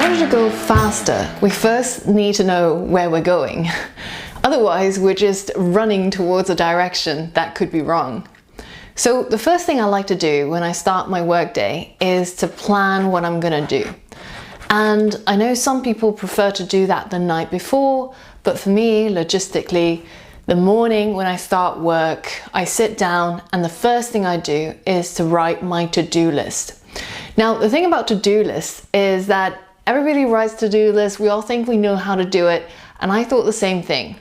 order to go faster, we first need to know where we're going. Otherwise, we're just running towards a direction that could be wrong. So the first thing I like to do when I start my workday is to plan what I'm gonna do. And I know some people prefer to do that the night before, but for me, logistically, the morning when I start work, I sit down and the first thing I do is to write my to-do list. Now, the thing about to-do lists is that everybody writes to-do lists, we all think we know how to do it, and I thought the same thing.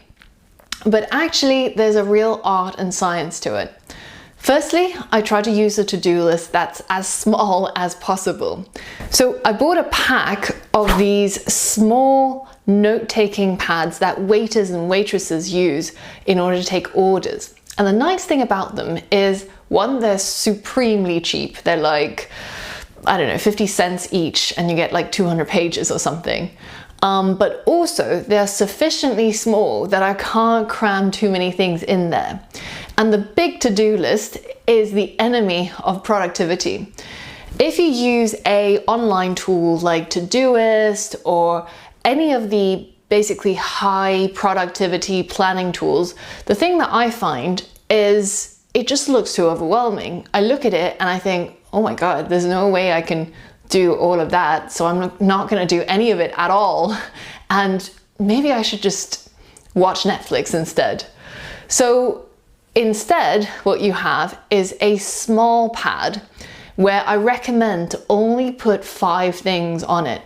But actually, there's a real art and science to it. Firstly, I try to use a to-do list that's as small as possible. So I bought a pack of these small note-taking pads that waiters and waitresses use in order to take orders. And the nice thing about them is, one, they're supremely cheap. They're like, I don't know, 50 cents each, and you get like 200 pages or something. But also they're sufficiently small that I can't cram too many things in there. And the big to-do list is the enemy of productivity. If you use an online tool like Todoist or any of the basically high productivity planning tools, the thing that I find is it just looks too overwhelming. I look at it and I think, oh my God, there's no way I can do all of that, so I'm not going to do any of it at all, and maybe I should just watch Netflix instead. So instead, what you have is a small pad where I recommend to only put 5 things on it.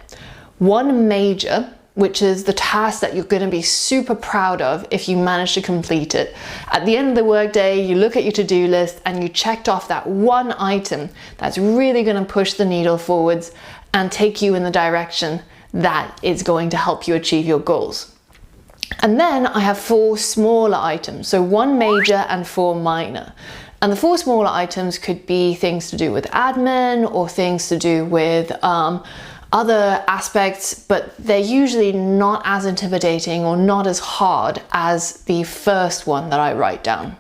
One major, which is the task that you're going to be super proud of if you manage to complete it. At the end of the workday, you look at your to-do list and you checked off that one item that's really going to push the needle forwards and take you in the direction that is going to help you achieve your goals. And then I have 4 smaller items, so 1 major and 4 minor. And the 4 smaller items could be things to do with admin or things to do with other aspects, but they're usually not as intimidating or not as hard as the first one that I write down.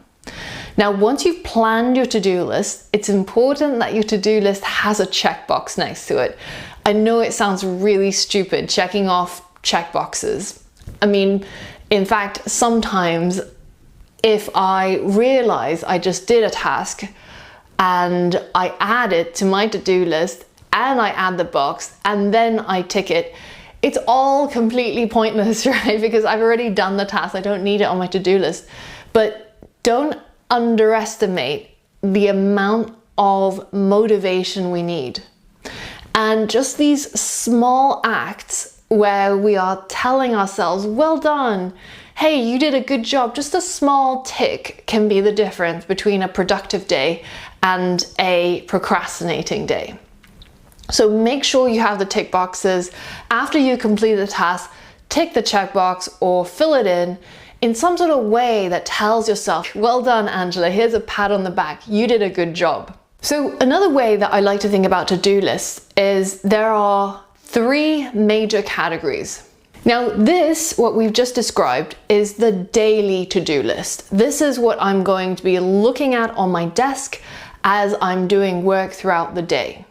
Now, once you've planned your to-do list, it's important that your to-do list has a checkbox next to it. I know it sounds really stupid, checking off checkboxes. I mean, in fact, sometimes if I realize I just did a task and I add it to my to-do list and I add the box and then I tick it, it's all completely pointless, right? Because I've already done the task. I don't need it on my to-do list. But don't underestimate the amount of motivation we need. And just these small acts where we are telling ourselves, well done, hey, you did a good job, just a small tick can be the difference between a productive day and a procrastinating day. So make sure you have the tick boxes. After you complete the task, tick the checkbox or fill it in some sort of way that tells yourself, well done, Angela, here's a pat on the back, you did a good job. So another way that I like to think about to-do lists is there are 3 major categories. Now this, what we've just described, is the daily to-do list. This is what I'm going to be looking at on my desk as I'm doing work throughout the day.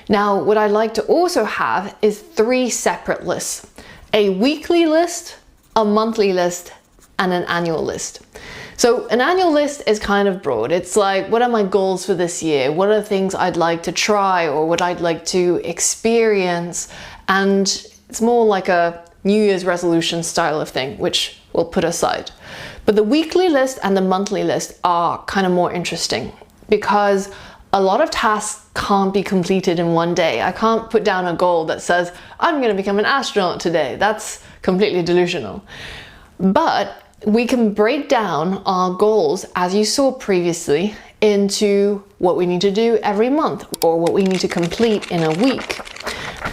Now, what I like to also have is 3 separate lists: a weekly list, a monthly list, and an annual list. So an annual list is kind of broad. It's like, what are my goals for this year? What are the things I'd like to try or what I'd like to experience? And it's more like a New Year's resolution style of thing, which we'll put aside. But the weekly list and the monthly list are kind of more interesting because a lot of tasks can't be completed in one day. I can't put down a goal that says, I'm going to become an astronaut today. That's completely delusional. But we can break down our goals, as you saw previously, into what we need to do every month or what we need to complete in a week.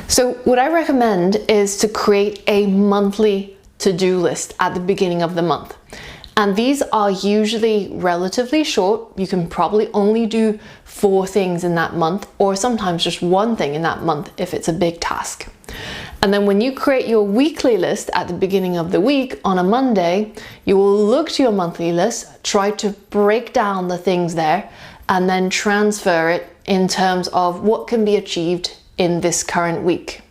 So what I recommend is to create a monthly to-do list at the beginning of the month. And these are usually relatively short. You can probably only do 4 things in that month, or sometimes just 1 thing in that month if it's a big task. And then when you create your weekly list at the beginning of the week on a Monday, you will look to your monthly list, try to break down the things there, and then transfer it in terms of what can be achieved in this current week.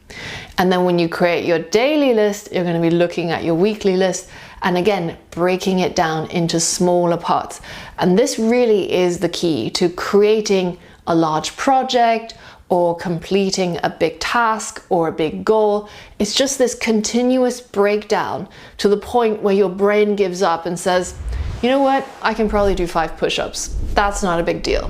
And then when you create your daily list, you're going to be looking at your weekly list and again, breaking it down into smaller parts. And this really is the key to creating a large project or completing a big task or a big goal. It's just this continuous breakdown to the point where your brain gives up and says, you know what, I can probably do 5 push-ups. That's not a big deal.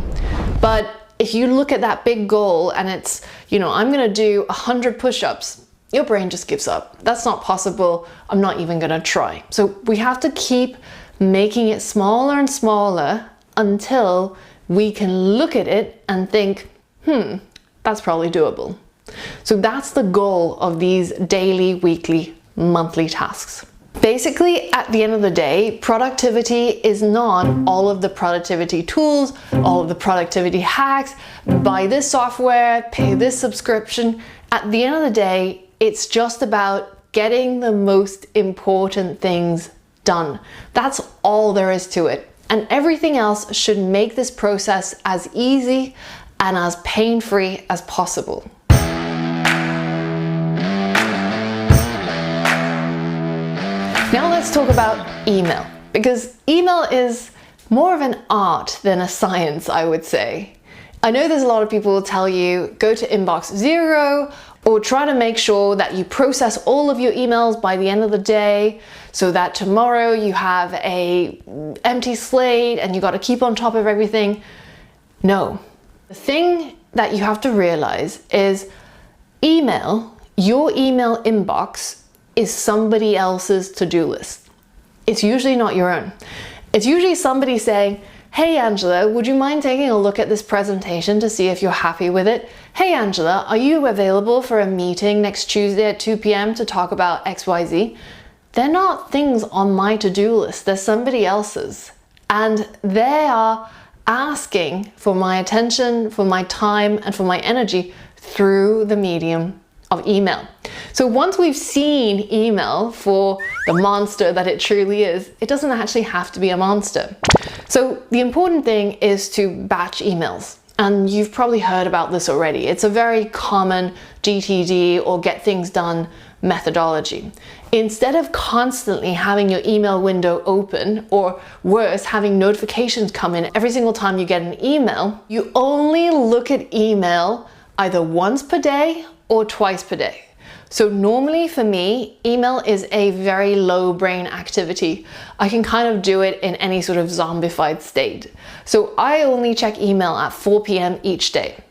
But if you look at that big goal and it's, I'm gonna do 100 push-ups, your brain just gives up. That's not possible. I'm not even gonna try. So we have to keep making it smaller and smaller until we can look at it and think, that's probably doable. So that's the goal of these daily, weekly, monthly tasks. Basically, at the end of the day, productivity is not all of the productivity tools, all of the productivity hacks, buy this software, pay this subscription. At the end of the day, it's just about getting the most important things done. That's all there is to it. And everything else should make this process as easy and as pain-free as possible. Now let's talk about email, because email is more of an art than a science, I would say. I know there's a lot of people who will tell you, go to inbox 0, or try to make sure that you process all of your emails by the end of the day, so that tomorrow you have a empty slate and you got to keep on top of everything. No. The thing that you have to realize is your email inbox is somebody else's to-do list. It's usually not your own. It's usually somebody saying, hey Angela, would you mind taking a look at this presentation to see if you're happy with it? Hey Angela, are you available for a meeting next Tuesday at 2 p.m. to talk about XYZ? They're not things on my to-do list, they're somebody else's. And they are asking for my attention, for my time, and for my energy through the medium of email. So once we've seen email for the monster that it truly is, it doesn't actually have to be a monster. So the important thing is to batch emails. And you've probably heard about this already. It's a very common GTD or get things done methodology. Instead of constantly having your email window open, or worse, having notifications come in every single time you get an email, you only look at email either once per day or twice per day. So normally for me, email is a very low brain activity. I can kind of do it in any sort of zombified state. So I only check email at 4 p.m. each day.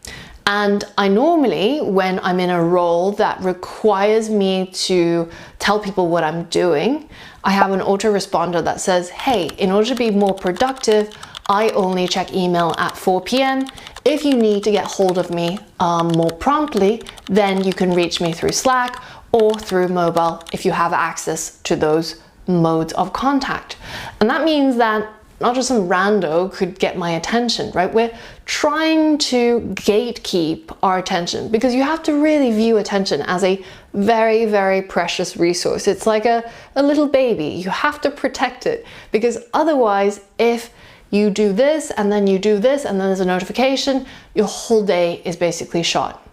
And I normally, when I'm in a role that requires me to tell people what I'm doing, I have an autoresponder that says, hey, in order to be more productive, I only check email at 4 p.m. If you need to get hold of me more promptly, then you can reach me through Slack or through mobile if you have access to those modes of contact. And that means that not just some rando could get my attention, right? We're trying to gatekeep our attention, because you have to really view attention as a very, very precious resource. It's like a little baby. You have to protect it, because otherwise, if you do this and then you do this and then there's a notification, your whole day is basically shot.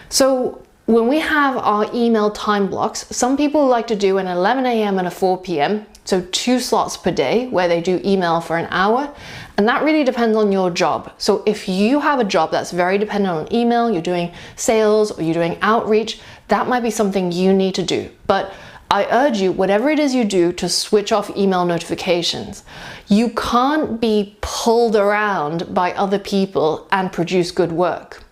So when we have our email time blocks, some people like to do an 11 a.m. and a 4 p.m. So 2 slots per day where they do email for an hour. And that really depends on your job. So if you have a job that's very dependent on email, you're doing sales or you're doing outreach, that might be something you need to do. But I urge you, whatever it is you do, to switch off email notifications. You can't be pulled around by other people and produce good work.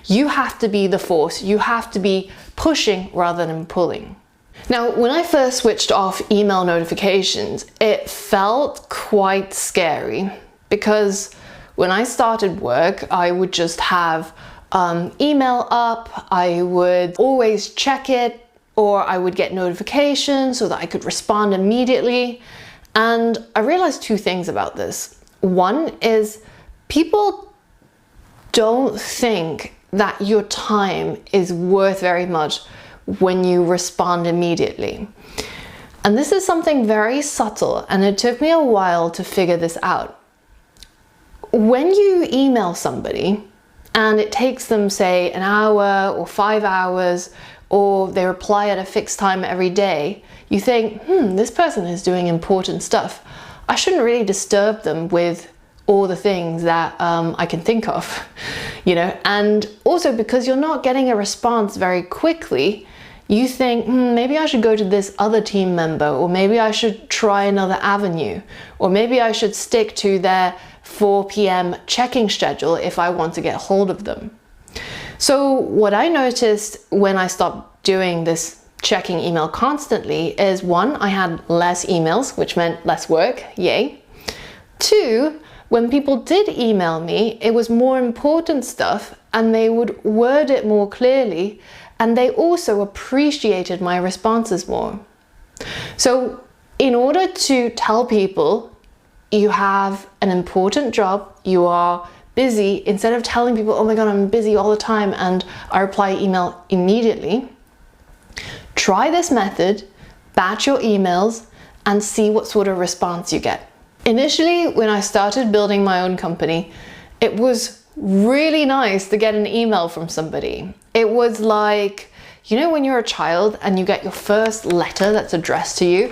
You have to be the force. You have to be pushing rather than pulling. Now, when I first switched off email notifications, it felt quite scary, because when I started work, I would just have email up, I would always check it, or I would get notifications so that I could respond immediately. And I realized 2 things about this. One is, people don't think that your time is worth very much when you respond immediately. And this is something very subtle, and it took me a while to figure this out. When you email somebody and it takes them, say, an hour or 5 hours or they reply at a fixed time every day, you think, this person is doing important stuff. I shouldn't really disturb them with all the things that I can think of, you know. And also because you're not getting a response very quickly, you think, maybe I should go to this other team member, or maybe I should try another avenue, or maybe I should stick to their 4 p.m. checking schedule if I want to get hold of them. So what I noticed when I stopped doing this checking email constantly is, one, I had less emails, which meant less work, yay. Two, when people did email me, it was more important stuff and they would word it more clearly, and they also appreciated my responses more. So in order to tell people you have an important job, you are busy, instead of telling people, oh my God, I'm busy all the time and I reply email immediately, try this method, batch your emails and see what sort of response you get. Initially, when I started building my own company, it was really nice to get an email from somebody. It was like, you know, when you're a child and you get your first letter that's addressed to you,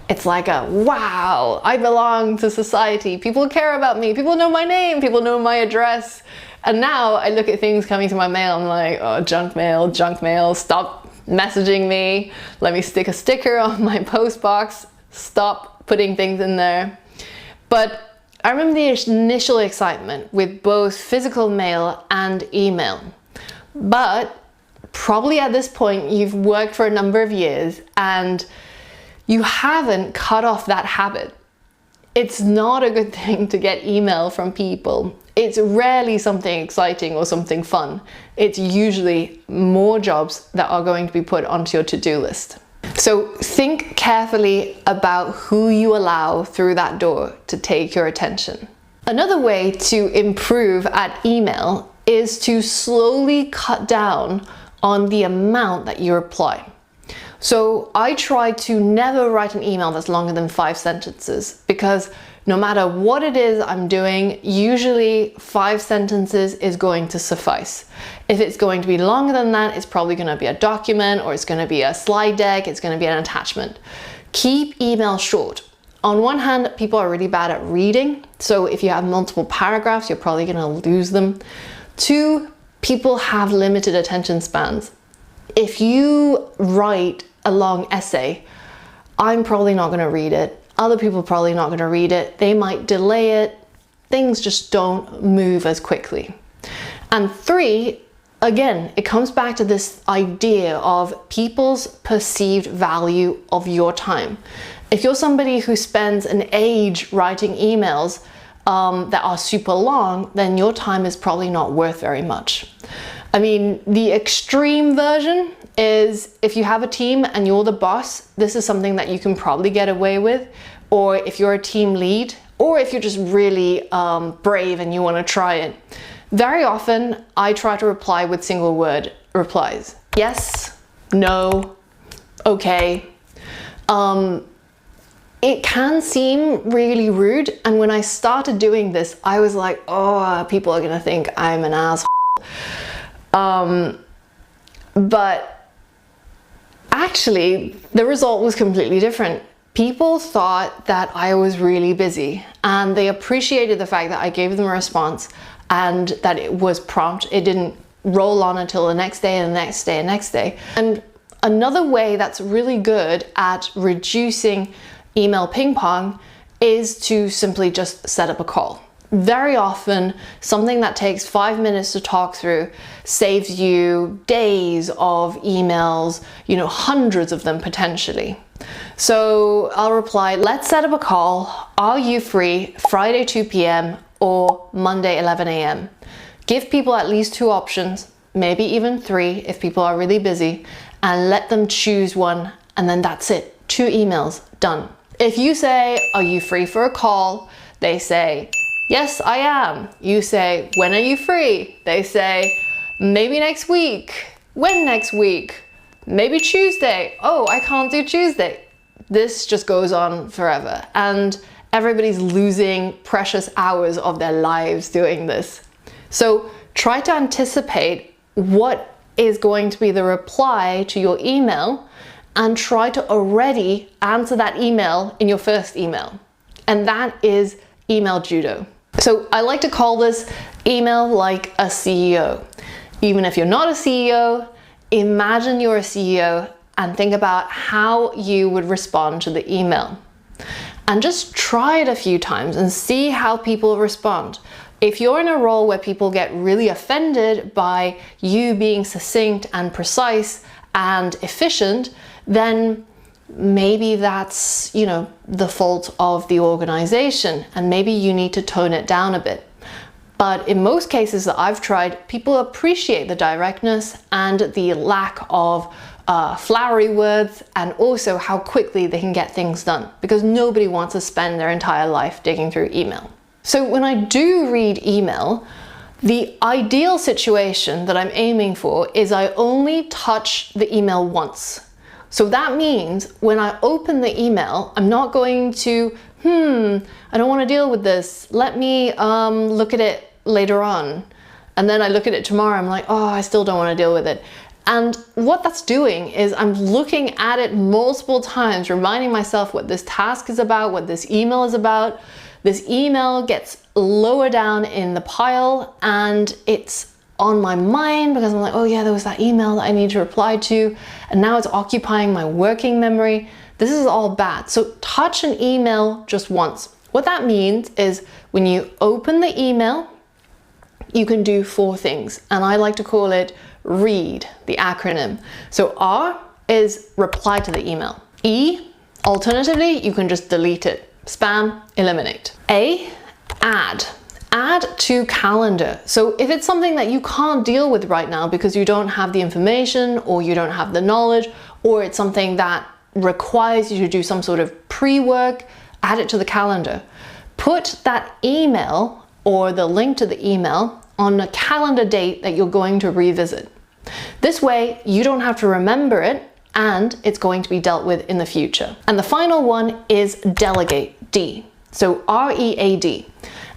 it's like a, wow, I belong to society. People care about me. People know my name. People know my address. And now I look at things coming to my mail. I'm like, oh, junk mail, stop messaging me. Let me stick a sticker on my post box. Stop putting things in there. But I remember the initial excitement with both physical mail and email. But probably at this point, you've worked for a number of years and you haven't cut off that habit. It's not a good thing to get email from people. It's rarely something exciting or something fun. It's usually more jobs that are going to be put onto your to-do list. So think carefully about who you allow through that door to take your attention. Another way to improve at email is to slowly cut down on the amount that you reply. So I try to never write an email that's longer than 5 sentences, because no matter what it is I'm doing, usually 5 sentences is going to suffice. If it's going to be longer than that, it's probably going to be a document, or it's going to be a slide deck, it's going to be an attachment. Keep email short. On one hand, people are really bad at reading, so if you have multiple paragraphs, you're probably going to lose them. 2, people have limited attention spans. If you write a long essay, I'm probably not going to read it. Other people are probably not going to read it. They might delay it. Things just don't move as quickly. And 3, again, it comes back to this idea of people's perceived value of your time. If you're somebody who spends an age writing emails that are super long, then your time is probably not worth very much. I mean, the extreme version is if you have a team and you're the boss, this is something that you can probably get away with. Or if you're a team lead, or if you're just really brave and you want to try it. Very often, I try to reply with single word replies. Yes, no, okay. It can seem really rude. And when I started doing this, I was like, oh, people are gonna think I'm an asshole. But actually, the result was completely different. People thought that I was really busy, and they appreciated the fact that I gave them a response and that it was prompt. It didn't roll on until the next day and the next day and next day. And another way that's really good at reducing email ping pong is to simply just set up a call. Very often, something that takes 5 minutes to talk through saves you days of emails, you know, hundreds of them potentially. So I'll reply, let's set up a call. Are you free Friday 2 p.m. or Monday 11 a.m.? Give people at least 2 options, maybe even 3 if people are really busy, and let them choose one, and then that's it. 2 emails, done. If you say, are you free for a call? They say, yes, I am. You say, when are you free? They say, maybe next week. When next week? Maybe Tuesday. Oh, I can't do Tuesday. This just goes on forever. And everybody's losing precious hours of their lives doing this. So try to anticipate what is going to be the reply to your email, and try to already answer that email in your first email. And that is email judo. So I like to call this email like a CEO. Even if you're not a CEO, imagine you're a CEO and think about how you would respond to the email. And just try it a few times and see how people respond. If you're in a role where people get really offended by you being succinct and precise and efficient, then maybe that's, the fault of the organization, and maybe you need to tone it down a bit. But in most cases that I've tried, people appreciate the directness and the lack of flowery words, and also how quickly they can get things done, because nobody wants to spend their entire life digging through email. So when I do read email, the ideal situation that I'm aiming for is I only touch the email once. So that means when I open the email, I'm not going to, I don't want to deal with this. Let me look at it later on. And then I look at it tomorrow, I'm like, oh, I still don't want to deal with it. And what that's doing is I'm looking at it multiple times, reminding myself what this task is about, what this email is about. This email gets lower down in the pile and it's on my mind because I'm like, oh yeah, there was that email that I need to reply to, and now it's occupying my working memory. This is all bad. So touch an email just once. What that means is when you open the email, you can do 4 things, and I like to call it READ, the acronym. So R is reply to the email. E, alternatively, you can just delete it. Spam, eliminate. A, add. Add to calendar. So if it's something that you can't deal with right now because you don't have the information or you don't have the knowledge, or it's something that requires you to do some sort of pre-work, add it to the calendar. Put that email or the link to the email on a calendar date that you're going to revisit. This way, you don't have to remember it and it's going to be dealt with in the future. And the final one is delegate, D. So R-E-A-D.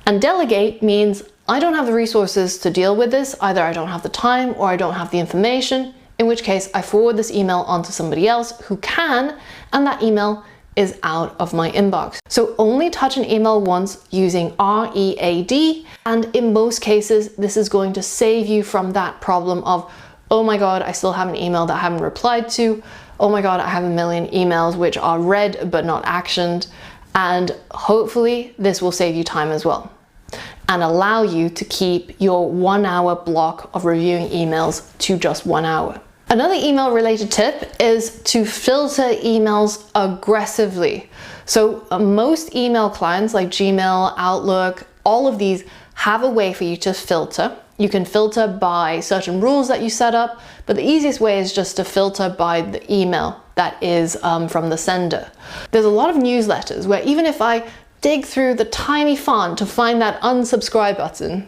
And delegate means I don't have the resources to deal with this. Either I don't have the time or I don't have the information, in which case I forward this email on to somebody else who can, and that email is out of my inbox. So only touch an email once using READ, and in most cases, this is going to save you from that problem of, oh my God, I still have an email that I haven't replied to. Oh my God, I have a million emails which are read but not actioned. And hopefully this will save you time as well and allow you to keep your 1 hour block of reviewing emails to just 1 hour. Another email related tip is to filter emails aggressively. So most email clients like Gmail, Outlook, all of these have a way for you to filter. You can filter by certain rules that you set up, but the easiest way is just to filter by the email that is from the sender. There's a lot of newsletters where even if I dig through the tiny font to find that unsubscribe button,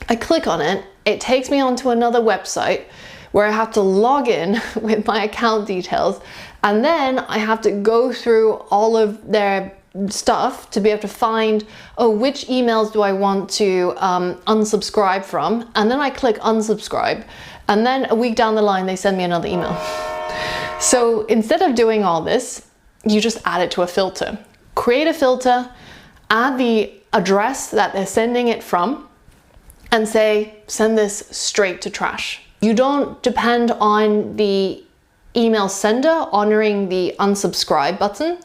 I click on it, it takes me onto another website where I have to log in with my account details, and then I have to go through all of their stuff to be able to find, oh, which emails do I want to unsubscribe from, and then I click unsubscribe, and then a week down the line they send me another email. So instead of doing all this, you just add it to a filter. Create a filter, add the address that they're sending it from, and say, send this straight to trash. You don't depend on the email sender honoring the unsubscribe button.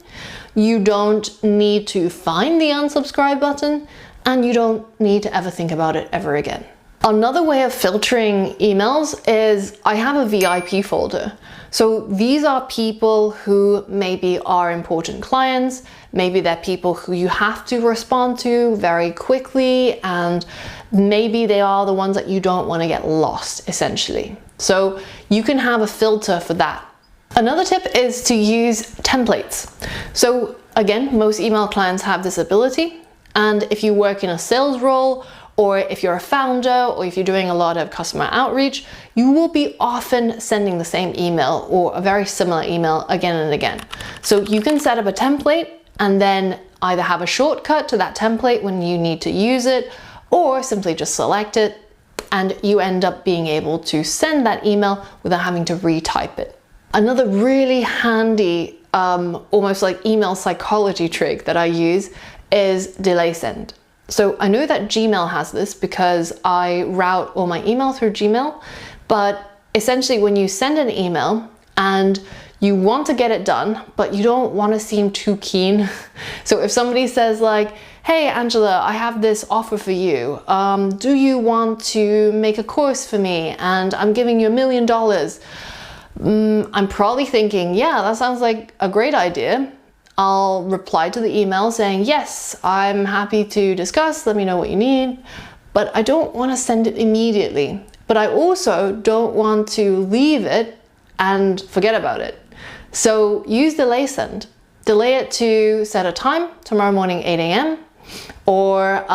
You don't need to find the unsubscribe button, and you don't need to ever think about it ever again. Another way of filtering emails is I have a VIP folder. So these are people who maybe are important clients, maybe they're people who you have to respond to very quickly, and maybe they are the ones that you don't want to get lost, essentially. So you can have a filter for that. Another tip is to use templates. So again, most email clients have this ability, and if you work in a sales role, or if you're a founder, or if you're doing a lot of customer outreach, you will be often sending the same email or a very similar email again and again. So you can set up a template and then either have a shortcut to that template when you need to use it, or simply just select it, and you end up being able to send that email without having to retype it. Another really handy, almost like email psychology trick that I use is delay send. So I know that Gmail has this because I route all my email through Gmail, but essentially when you send an email and you want to get it done, but you don't want to seem too keen. So if somebody says like, hey Angela, I have this offer for you. Do you want to make a course for me? And I'm giving you $1 million. I'm probably thinking, yeah, that sounds like a great idea. I'll reply to the email saying, yes, I'm happy to discuss, let me know what you need. But I don't want to send it immediately. But I also don't want to leave it and forget about it. So use delay send. Delay it to set a time, tomorrow morning 8 a.m. or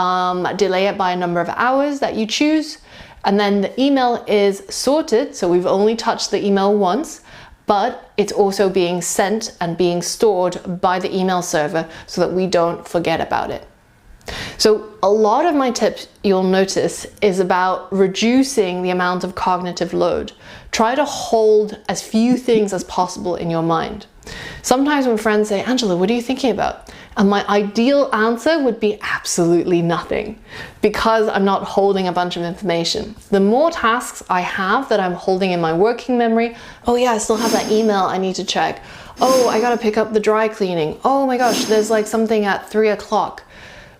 delay it by a number of hours that you choose. And then the email is sorted, so we've only touched the email once, but it's also being sent and being stored by the email server so that we don't forget about it. So a lot of my tips, you'll notice, is about reducing the amount of cognitive load. Try to hold as few things as possible in your mind. Sometimes when friends say, Angela, what are you thinking about? And my ideal answer would be absolutely nothing, because I'm not holding a bunch of information. The more tasks I have that I'm holding in my working memory, oh yeah, I still have that email I need to check. Oh, I gotta pick up the dry cleaning. Oh my gosh, there's like something at 3 o'clock.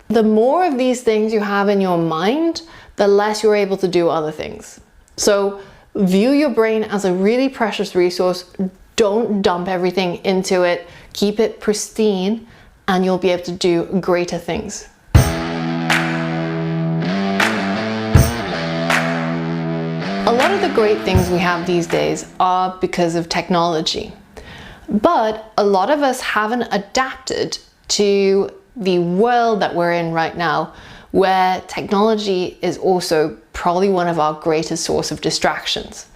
The more of these things you have in your mind, the less you're able to do other things. So view your brain as a really precious resource. Don't dump everything into it. Keep it pristine, and you'll be able to do greater things. A lot of the great things we have these days are because of technology. But a lot of us haven't adapted to the world that we're in right now, where technology is also probably one of our greatest source of distractions.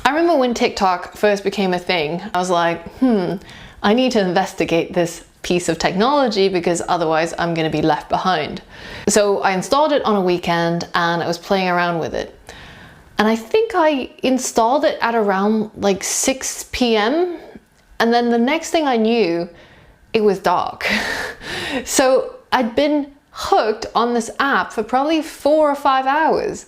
I remember when TikTok first became a thing, I was like, I need to investigate this piece of technology because otherwise I'm going to be left behind. So I installed it on a weekend and I was playing around with it. And I think I installed it at around like 6 p.m. And then the next thing I knew, it was dark. So I'd been hooked on this app for probably 4 or 5 hours,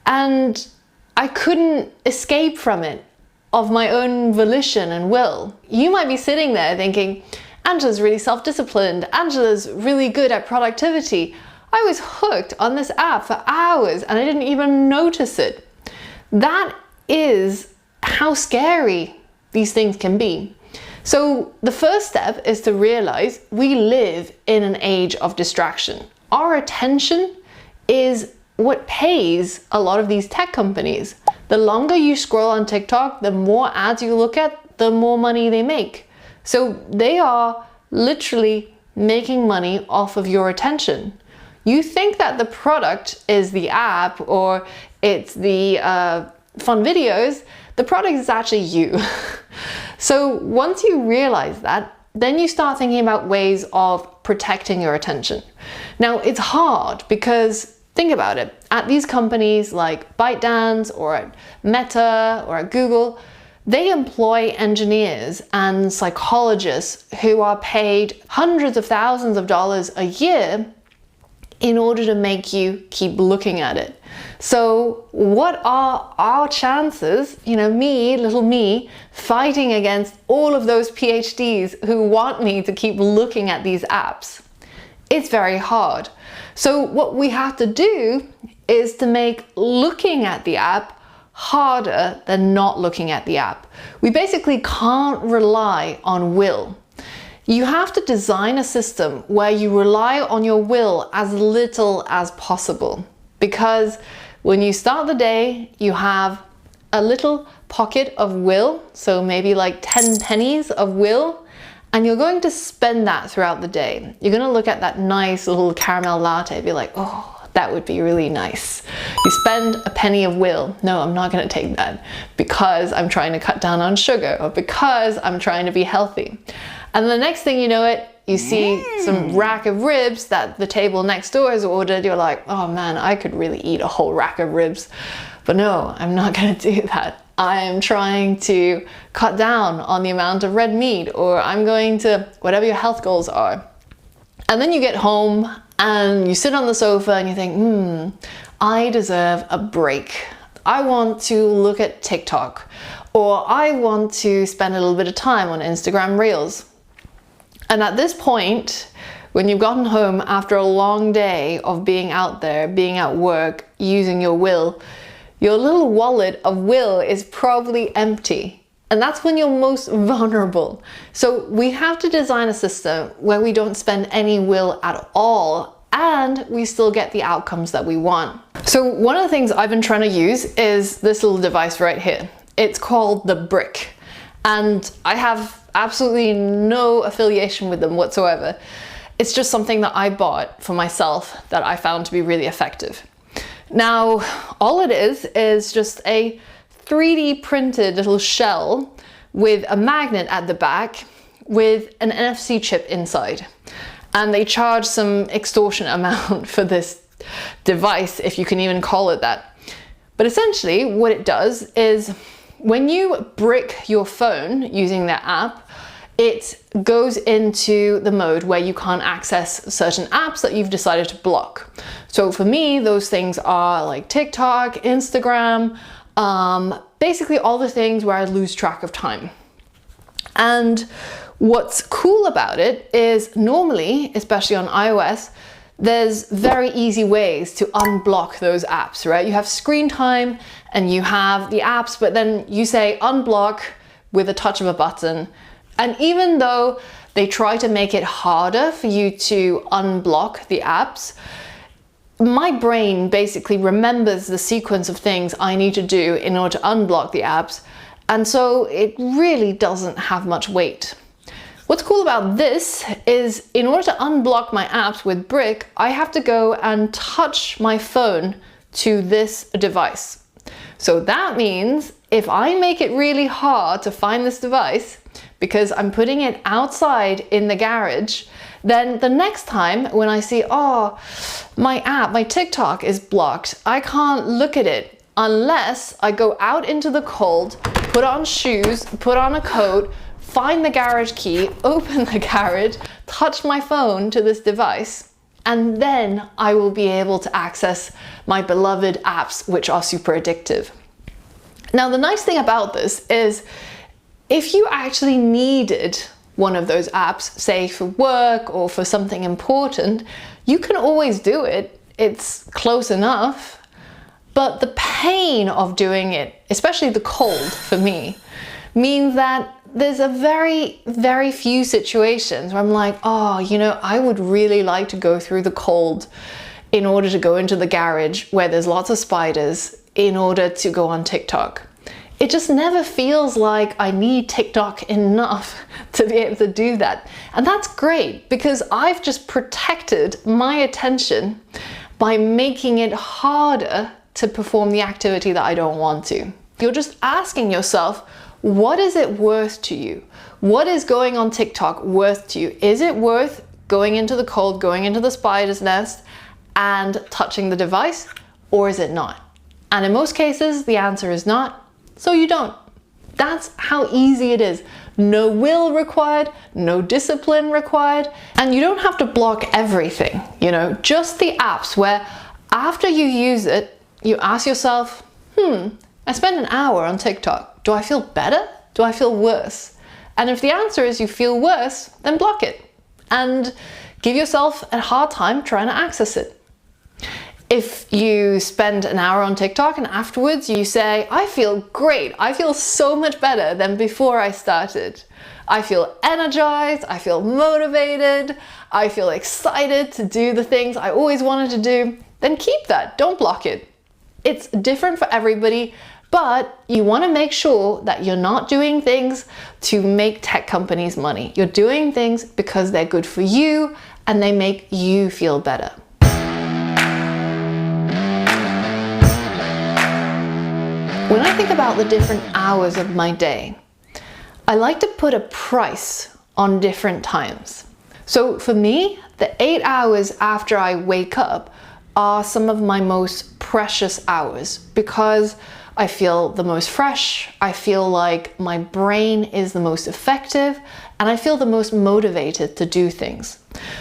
and I couldn't escape from it of my own volition and will. You might be sitting there thinking, Angela's really self-disciplined, Angela's really good at productivity. I was hooked on this app for hours and I didn't even notice it. That is how scary these things can be. So the first step is to realize we live in an age of distraction. Our attention is what pays a lot of these tech companies. The longer you scroll on TikTok, the more ads you look at, the more money they make. So they are literally making money off of your attention. You think that the product is the app or it's the fun videos, the product is actually you. So once you realize that, then you start thinking about ways of protecting your attention. Now it's hard because think about it. At these companies like ByteDance or at Meta or at Google, they employ engineers and psychologists who are paid hundreds of thousands of dollars a year in order to make you keep looking at it. So what are our chances, me, little me, fighting against all of those PhDs who want me to keep looking at these apps? It's very hard. So what we have to do is to make looking at the app harder than not looking at the app. We basically can't rely on will. You have to design a system where you rely on your will as little as possible, because when you start the day, you have a little pocket of will, so maybe like 10 pennies of will, and you're going to spend that throughout the day. You're going to look at that nice little caramel latte, be like, oh, that would be really nice. You spend a penny of will. No, I'm not going to take that because I'm trying to cut down on sugar or because I'm trying to be healthy. And the next thing you know it, You see some rack of ribs that the table next door has ordered. You're like, oh man, I could really eat a whole rack of ribs. But no, I'm not going to do that. I am trying to cut down on the amount of red meat, or I'm going to, whatever your health goals are. And then you get home and you sit on the sofa and you think, I deserve a break. I want to look at TikTok, or I want to spend a little bit of time on Instagram Reels. And at this point, when you've gotten home after a long day of being out there, being at work, using your will, your little wallet of will is probably empty. And that's when you're most vulnerable. So we have to design a system where we don't spend any will at all, and we still get the outcomes that we want. So one of the things I've been trying to use is this little device right here. It's called the Brick. And I have absolutely no affiliation with them whatsoever. It's just something that I bought for myself that I found to be really effective. Now, all it is just a 3D printed little shell with a magnet at the back with an NFC chip inside. And they charge some extortionate amount for this device, if you can even call it that. But essentially what it does is when you brick your phone using their app, it goes into the mode where you can't access certain apps that you've decided to block. So for me, those things are like TikTok, Instagram, basically all the things where I lose track of time. And what's cool about it is normally, especially on iOS, there's very easy ways to unblock those apps, right? You have screen time and you have the apps, but then you say unblock with a touch of a button. And even though they try to make it harder for you to unblock the apps, my brain basically remembers the sequence of things I need to do in order to unblock the apps. And so it really doesn't have much weight. What's cool about this is in order to unblock my apps with Brick, I have to go and touch my phone to this device. So that means if I make it really hard to find this device, because I'm putting it outside in the garage, then the next time when I see, oh, my app, my TikTok is blocked, I can't look at it unless I go out into the cold, put on shoes, put on a coat, find the garage key, open the garage, touch my phone to this device, and then I will be able to access my beloved apps, which are super addictive. Now, the nice thing about this is if you actually needed one of those apps, say for work or for something important, you can always do it. It's close enough. But the pain of doing it, especially the cold for me, means that there's a very, very few situations where I'm like, oh, you know, I would really like to go through the cold in order to go into the garage where there's lots of spiders in order to go on TikTok. It just never feels like I need TikTok enough to be able to do that. And that's great because I've just protected my attention by making it harder to perform the activity that I don't want to. You're just asking yourself, what is it worth to you? What is going on TikTok worth to you? Is it worth going into the cold, going into the spider's nest and touching the device, or is it not? And in most cases, the answer is not. So you don't. That's how easy it is. No will required, no discipline required, and you don't have to block everything, you know, just the apps where after you use it, you ask yourself, I spent an hour on TikTok. Do I feel better? Do I feel worse? And if the answer is you feel worse, then block it and give yourself a hard time trying to access it. If you spend an hour on TikTok and afterwards you say, I feel great, I feel so much better than before I started. I feel energized, I feel motivated, I feel excited to do the things I always wanted to do, then keep that, don't block it. It's different for everybody, but you want to make sure that you're not doing things to make tech companies money. You're doing things because they're good for you and they make you feel better. When I think about the different hours of my day, I like to put a price on different times. So for me, the 8 hours after I wake up are some of my most precious hours because I feel the most fresh, I feel like my brain is the most effective, and I feel the most motivated to do things.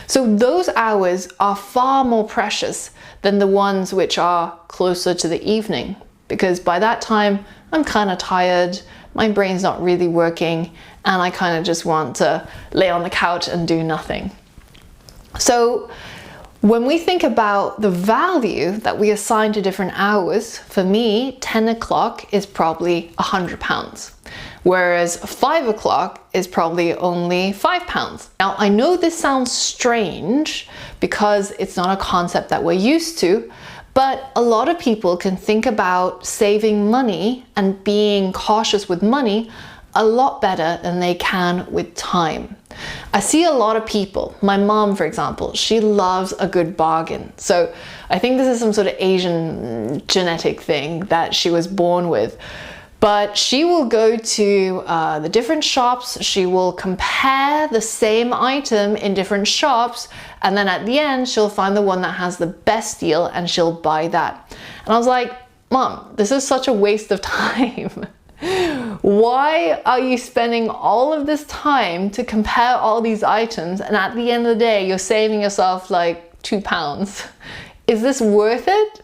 So those hours are far more precious than the ones which are closer to the evening, because by that time I'm kind of tired, my brain's not really working, and I kind of just want to lay on the couch and do nothing. So when we think about the value that we assign to different hours, for me, 10 o'clock is probably £100, whereas 5 o'clock is probably only £5. Now, I know this sounds strange because it's not a concept that we're used to, but a lot of people can think about saving money and being cautious with money a lot better than they can with time. I see a lot of people, my mom for example, she loves a good bargain. So I think this is some sort of Asian genetic thing that she was born with. But she will go to the different shops, she will compare the same item in different shops, and then at the end she'll find the one that has the best deal and she'll buy that. And I was like, Mom, this is such a waste of time. Why are you spending all of this time to compare all these items, and at the end of the day you're saving yourself like £2? Is this worth it?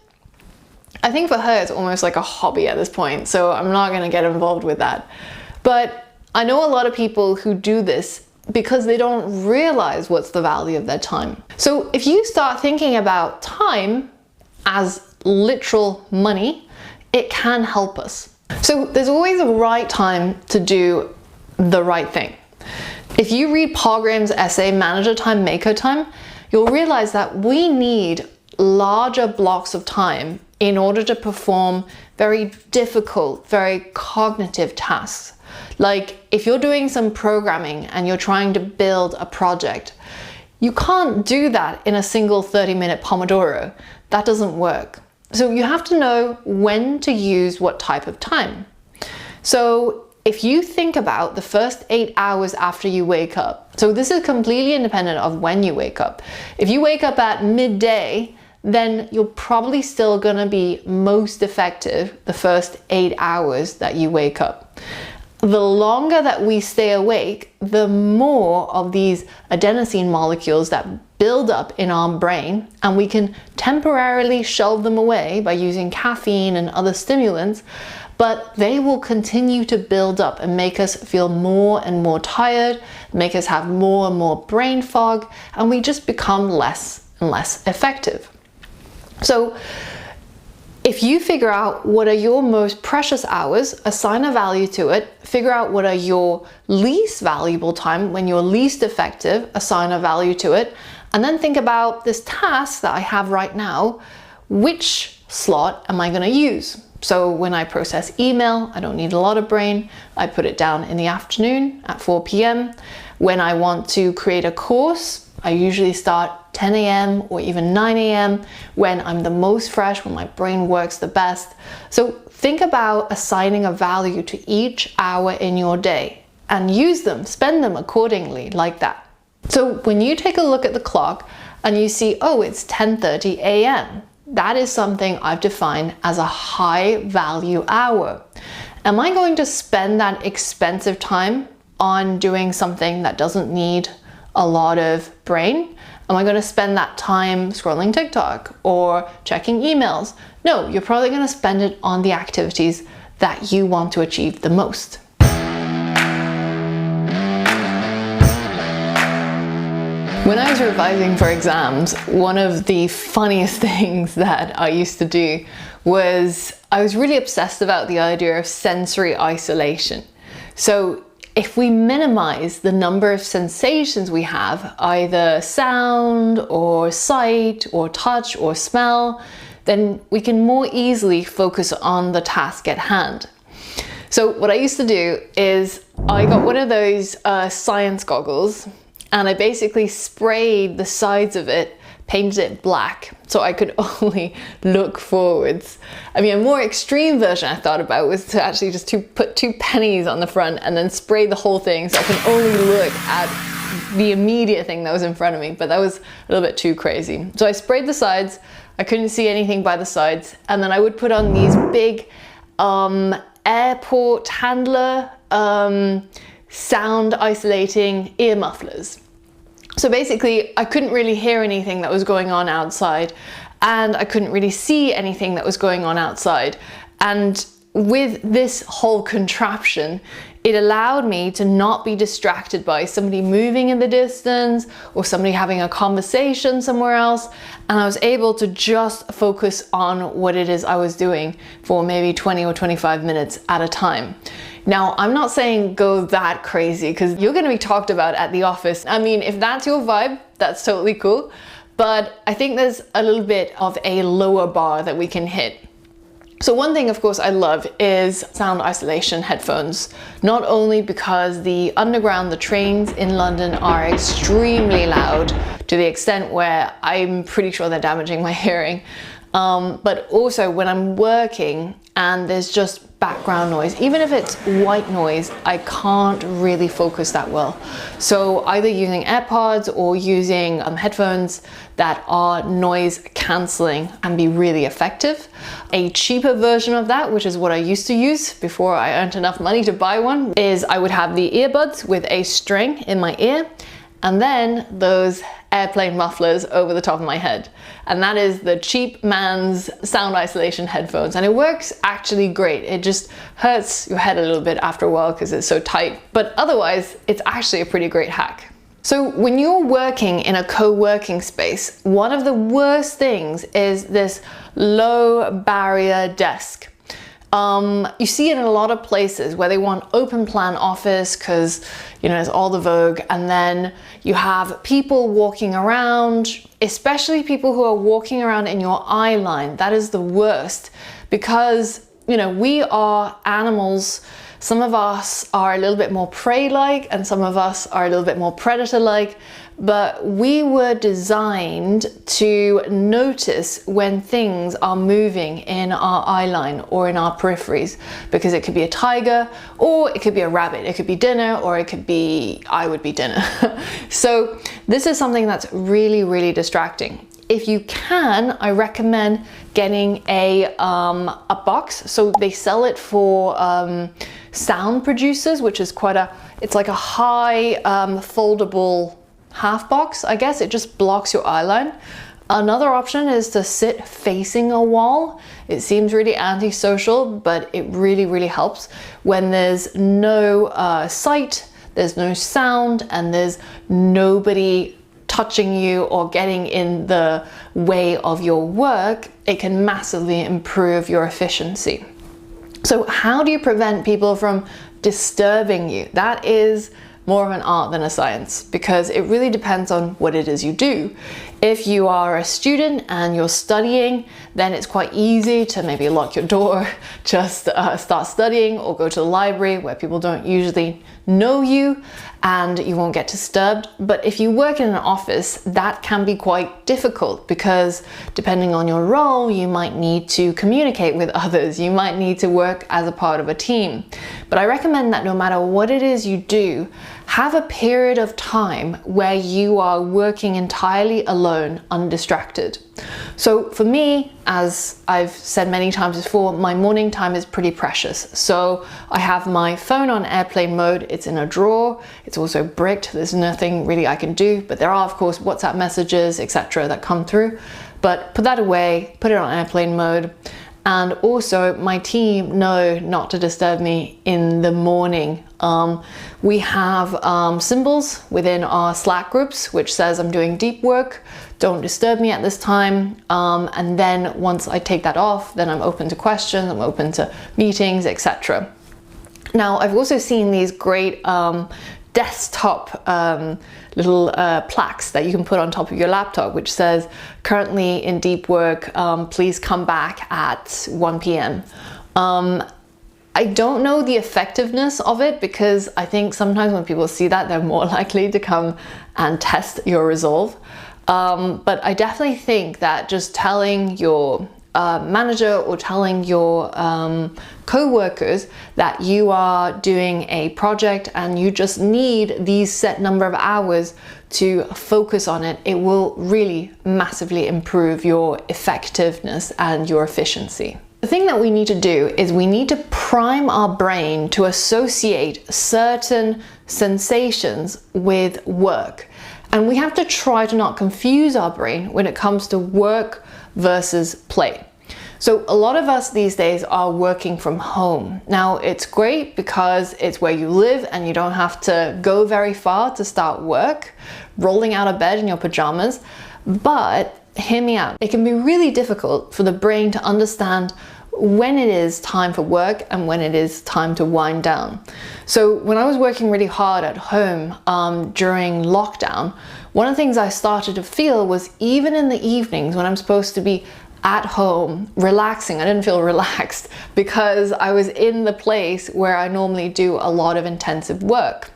I think for her it's almost like a hobby at this point, so I'm not going to get involved with that. But I know a lot of people who do this because they don't realize what's the value of their time. So if you start thinking about time as literal money, it can help us. So there's always a right time to do the right thing. If you read Paul Graham's essay, Manage Your Time, Make Your Time, you'll realize that we need larger blocks of time in order to perform very difficult, very cognitive tasks. Like if you're doing some programming and you're trying to build a project, you can't do that in a single 30-minute Pomodoro. That doesn't work. So you have to know when to use what type of time. So if you think about the first 8 hours after you wake up, so this is completely independent of when you wake up. If you wake up at midday, then you're probably still gonna be most effective the first 8 hours that you wake up. The longer that we stay awake, the more of these adenosine molecules that build up in our brain, and we can temporarily shelve them away by using caffeine and other stimulants, but they will continue to build up and make us feel more and more tired, make us have more and more brain fog, and we just become less and less effective. So if you figure out what are your most precious hours, assign a value to it, figure out what are your least valuable time when you're least effective, assign a value to it, and then think about this task that I have right now, which slot am I going to use? So when I process email, I don't need a lot of brain. I put it down in the afternoon at 4 p.m. When I want to create a course, I usually start 10 a.m. or even 9 a.m. when I'm the most fresh, when my brain works the best. So think about assigning a value to each hour in your day and use them, spend them accordingly like that. So when you take a look at the clock and you see, oh, it's 10:30 a.m., that is something I've defined as a high value hour. Am I going to spend that expensive time on doing something that doesn't need a lot of brain? Am I going to spend that time scrolling TikTok or checking emails? No, you're probably going to spend it on the activities that you want to achieve the most. When I was revising for exams, one of the funniest things that I used to do was I was really obsessed about the idea of sensory isolation. So if we minimize the number of sensations we have, either sound or sight or touch or smell, then we can more easily focus on the task at hand. So what I used to do is I got one of those science goggles, and I basically sprayed the sides of it, painted it black, so I could only look forwards. I mean, a more extreme version I thought about was to actually just put 2 pennies on the front and then spray the whole thing so I can only look at the immediate thing that was in front of me, but that was a little bit too crazy. So I sprayed the sides. I couldn't see anything by the sides. And then I would put on these big airport handler sound isolating ear mufflers. So basically I couldn't really hear anything that was going on outside, and I couldn't really see anything that was going on outside. And with this whole contraption, it allowed me to not be distracted by somebody moving in the distance or somebody having a conversation somewhere else. And I was able to just focus on what it is I was doing for maybe 20 or 25 minutes at a time. Now, I'm not saying go that crazy, because you're going to be talked about at the office. I mean, if that's your vibe, that's totally cool. But I think there's a little bit of a lower bar that we can hit. So one thing, of course, I love is sound isolation headphones. Not only because the underground, the trains in London are extremely loud to the extent where I'm pretty sure they're damaging my hearing, but also when I'm working and there's just background noise, even if it's white noise, I can't really focus that well. So either using AirPods or using headphones that are noise cancelling and be really effective. A cheaper version of that, which is what I used to use before I earned enough money to buy one, is I would have the earbuds with a string in my ear, and then those airplane mufflers over the top of my head. And that is the cheap man's sound isolation headphones. And it works actually great. It just hurts your head a little bit after a while because it's so tight. But otherwise, it's actually a pretty great hack. So when you're working in a co-working space, one of the worst things is this low barrier desk. You see it in a lot of places where they want open plan office because, you know, it's all the vogue, and then you have people walking around, especially people who are walking around in your eye line. That is the worst because, you know, we are animals. Some of us are a little bit more prey-like and some of us are a little bit more predator-like, but we were designed to notice when things are moving in our eye line or in our peripheries, because it could be a tiger or it could be a rabbit, it could be dinner, or it could be I would be dinner. So this is something that's really, really distracting. If you can, I recommend getting a box. So they sell it for sound producers, which is it's like a high foldable half box, I guess. It just blocks your eye line. Another option is to sit facing a wall. It seems really antisocial, but it really, really helps when there's no sight, there's no sound, and there's nobody touching you or getting in the way of your work. It can massively improve your efficiency. So how do you prevent people from disturbing you? That is more of an art than a science, because it really depends on what it is you do. If you are a student and you're studying, then it's quite easy to maybe lock your door, just start studying, or go to the library where people don't usually know you and you won't get disturbed. But if you work in an office, that can be quite difficult because depending on your role, you might need to communicate with others. You might need to work as a part of a team. But I recommend that no matter what it is you do, have a period of time where you are working entirely alone, undistracted. So for me, as I've said many times before, my morning time is pretty precious. So I have my phone on airplane mode. It's in a drawer. It's also bricked. There's nothing really I can do, but there are, of course, WhatsApp messages, etc. that come through. But put that away, put it on airplane mode. And also my team know not to disturb me in the morning. We have symbols within our Slack groups which says I'm doing deep work, don't disturb me at this time. And then once I take that off, then I'm open to questions, I'm open to meetings, etc. Now, I've also seen these great desktop little plaques that you can put on top of your laptop, which says currently in deep work, please come back at 1 p.m. I don't know the effectiveness of it, because I think sometimes when people see that, they're more likely to come and test your resolve. But I definitely think that just telling your manager or telling your co-workers that you are doing a project and you just need these set number of hours to focus on it, it will really massively improve your effectiveness and your efficiency. The thing that we need to do is we need to prime our brain to associate certain sensations with work. And we have to try to not confuse our brain when it comes to work versus play. So a lot of us these days are working from home. Now it's great because it's where you live and you don't have to go very far to start work, rolling out of bed in your pajamas. But hear me out, it can be really difficult for the brain to understand when it is time for work and when it is time to wind down. So when I was working really hard at home during lockdown, one of the things I started to feel was even in the evenings when I'm supposed to be at home relaxing, I didn't feel relaxed because I was in the place where I normally do a lot of intensive work.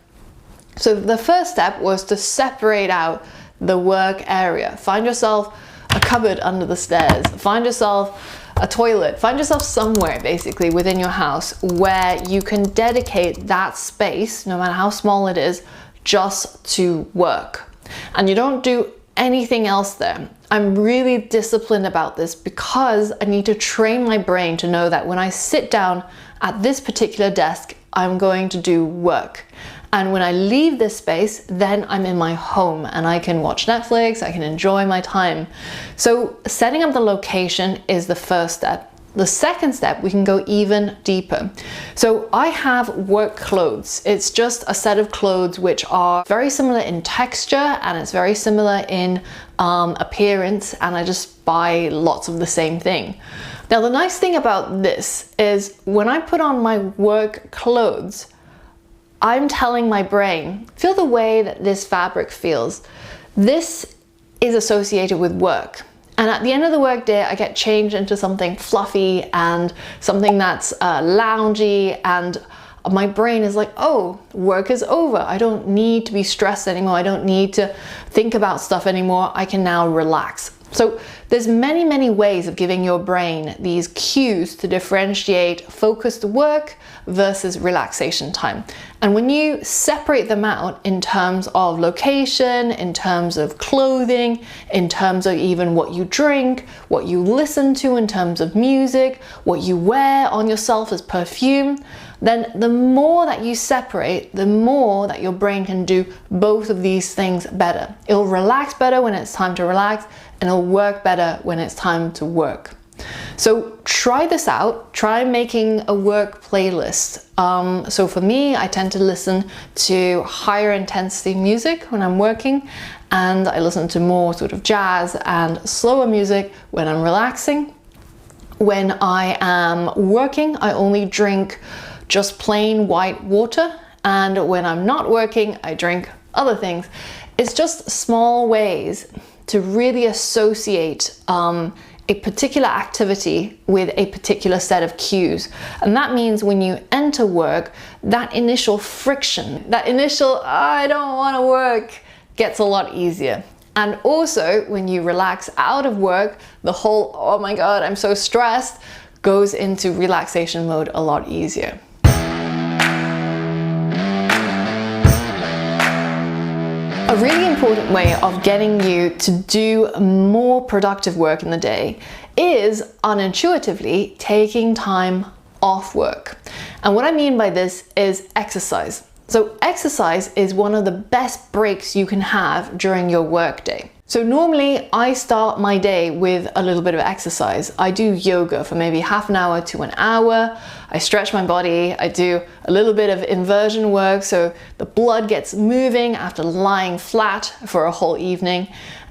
So the first step was to separate out the work area. Find yourself a cupboard under the stairs, find yourself a toilet, find yourself somewhere basically within your house where you can dedicate that space, no matter how small it is, just to work. And you don't do anything else there. I'm really disciplined about this because I need to train my brain to know that when I sit down at this particular desk, I'm going to do work. And when I leave this space, then I'm in my home and I can watch Netflix, I can enjoy my time. So setting up the location is the first step. The second step, we can go even deeper. So I have work clothes. It's just a set of clothes which are very similar in texture and it's very similar in appearance, and I just buy lots of the same thing. Now the nice thing about this is when I put on my work clothes, I'm telling my brain, feel the way that this fabric feels. This is associated with work. And at the end of the workday, I get changed into something fluffy and something that's loungy, and my brain is like, oh, work is over. I don't need to be stressed anymore. I don't need to think about stuff anymore. I can now relax. So there's many ways of giving your brain these cues to differentiate focused work versus relaxation time. And when you separate them out in terms of location, in terms of clothing, in terms of even what you drink, what you listen to in terms of music, what you wear on yourself as perfume, then the more that you separate, the more that your brain can do both of these things better. It'll relax better when it's time to relax, and it'll work better when it's time to work. So try this out, try making a work playlist. So for me, I tend to listen to higher intensity music when I'm working, and I listen to more sort of jazz and slower music when I'm relaxing. When I am working, I only drink just plain white water, and when I'm not working, I drink other things. It's just small ways to really associate a particular activity with a particular set of cues. And that means when you enter work, that initial friction, that initial, I don't want to work, gets a lot easier. And also when you relax out of work, the whole, oh my God, I'm so stressed, goes into relaxation mode a lot easier. A really important way of getting you to do more productive work in the day is unintuitively taking time off work. And what I mean by this is exercise. So exercise is one of the best breaks you can have during your workday. So normally I start my day with a little bit of exercise. I do yoga for maybe half an hour to an hour. I stretch my body. I do a little bit of inversion work so the blood gets moving after lying flat for a whole evening.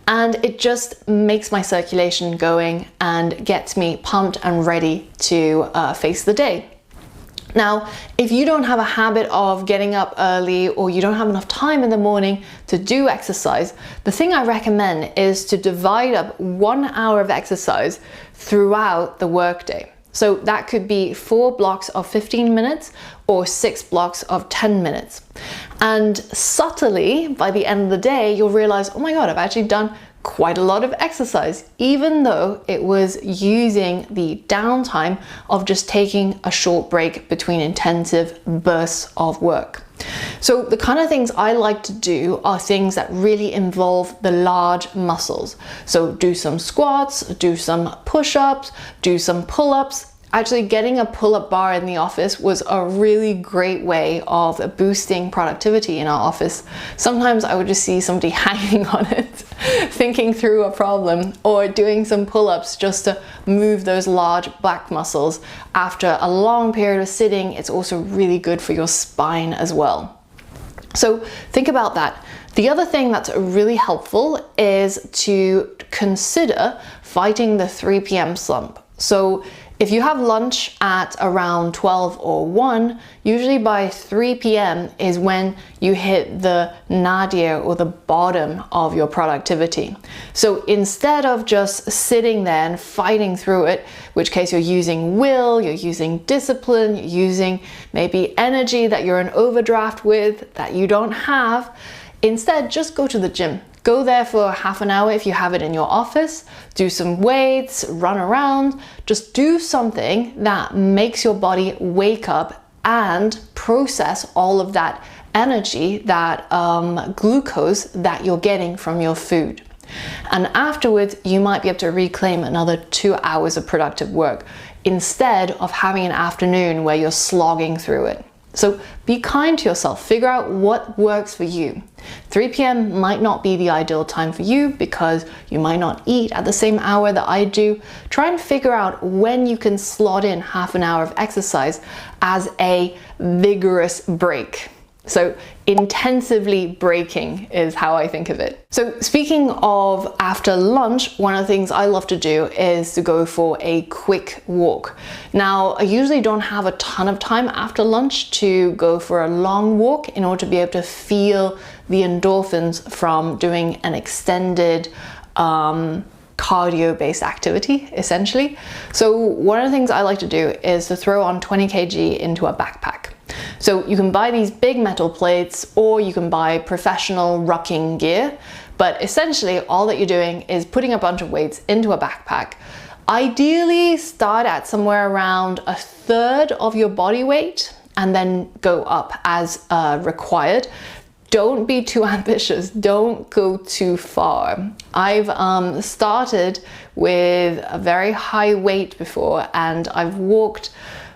And it just makes my circulation going and gets me pumped and ready to face the day. Now, if you don't have a habit of getting up early or you don't have enough time in the morning to do exercise, the thing I recommend is to divide up 1 hour of exercise throughout the workday. So that could be 4 blocks of 15 minutes or 6 blocks of 10 minutes. And subtly, by the end of the day, you'll realize, oh my God, I've actually done quite a lot of exercise, even though it was using the downtime of just taking a short break between intensive bursts of work. So the kind of things I like to do are things that really involve the large muscles. So do some squats, do some push-ups, do some pull-ups. Actually, getting a pull-up bar in the office was a really great way of boosting productivity in our office. Sometimes I would just see somebody hanging on it, thinking through a problem, or doing some pull-ups just to move those large back muscles. After a long period of sitting, it's also really good for your spine as well. So think about that. The other thing that's really helpful is to consider fighting the 3 p.m. slump. So if you have lunch at around 12 or 1, usually by 3 p.m. is when you hit the nadir, or the bottom of your productivity. So instead of just sitting there and fighting through it, which case you're using will, you're using discipline, you're using maybe energy that you're in overdraft with that you don't have, instead just go to the gym. Go there for half an hour if you have it in your office, do some weights, run around, just do something that makes your body wake up and process all of that energy, that glucose that you're getting from your food. And afterwards, you might be able to reclaim another 2 hours of productive work instead of having an afternoon where you're slogging through it. So be kind to yourself, figure out what works for you. 3 p.m. might not be the ideal time for you because you might not eat at the same hour that I do. Try and figure out when you can slot in half an hour of exercise as a vigorous break. So intensively breaking is how I think of it. So speaking of after lunch, one of the things I love to do is to go for a quick walk. Now, I usually don't have a ton of time after lunch to go for a long walk in order to be able to feel the endorphins from doing an extended cardio-based activity, essentially. So one of the things I like to do is to throw on 20 kg into a backpack. So you can buy these big metal plates, or you can buy professional rucking gear, but essentially all that you're doing is putting a bunch of weights into a backpack. Ideally start at somewhere around a third of your body weight and then go up as required. Don't be too ambitious, don't go too far. I've started with a very high weight before, and I've walked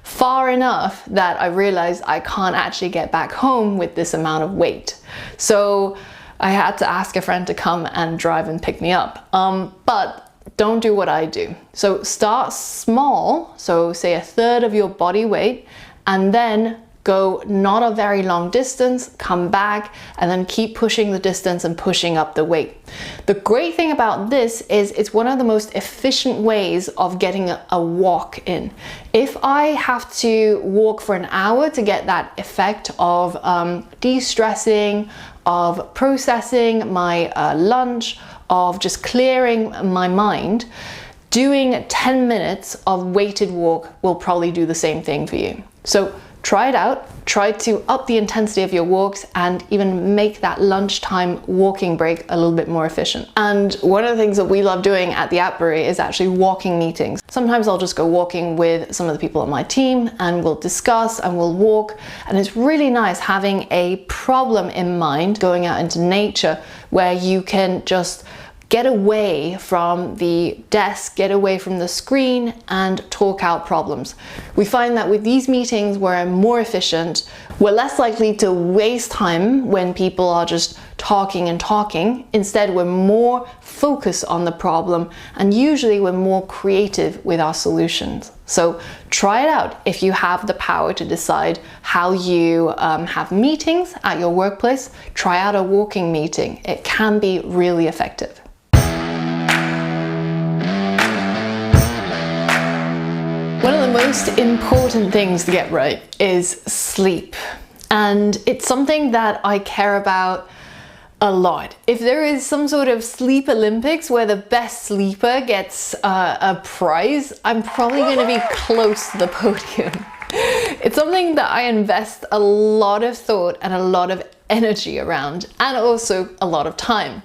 far enough that I realized I can't actually get back home with this amount of weight. So I had to ask a friend to come and drive and pick me up. But don't do what I do. So start small, so say a third of your body weight, and then go not a very long distance, come back, and then keep pushing the distance and pushing up the weight. The great thing about this is it's one of the most efficient ways of getting a walk in. If I have to walk for an hour to get that effect of de-stressing, of processing my lunch, of just clearing my mind, doing 10 minutes of weighted walk will probably do the same thing for you. So try it out, try to up the intensity of your walks and even make that lunchtime walking break a little bit more efficient. And one of the things that we love doing at the Appbury is actually walking meetings. Sometimes I'll just go walking with some of the people on my team and we'll discuss and we'll walk. And it's really nice having a problem in mind going out into nature where you can just get away from the desk, get away from the screen and talk out problems. We find that with these meetings we're more efficient, we're less likely to waste time when people are just talking and talking. Instead, we're more focused on the problem and usually we're more creative with our solutions. So try it out if you have the power to decide how you have meetings at your workplace. Try out a walking meeting. It can be really effective. One of the most important things to get right is sleep. And it's something that I care about a lot. If there is some sort of sleep Olympics where the best sleeper gets a prize, I'm probably going to be close to the podium. It's something that I invest a lot of thought and a lot of energy around, and also a lot of time.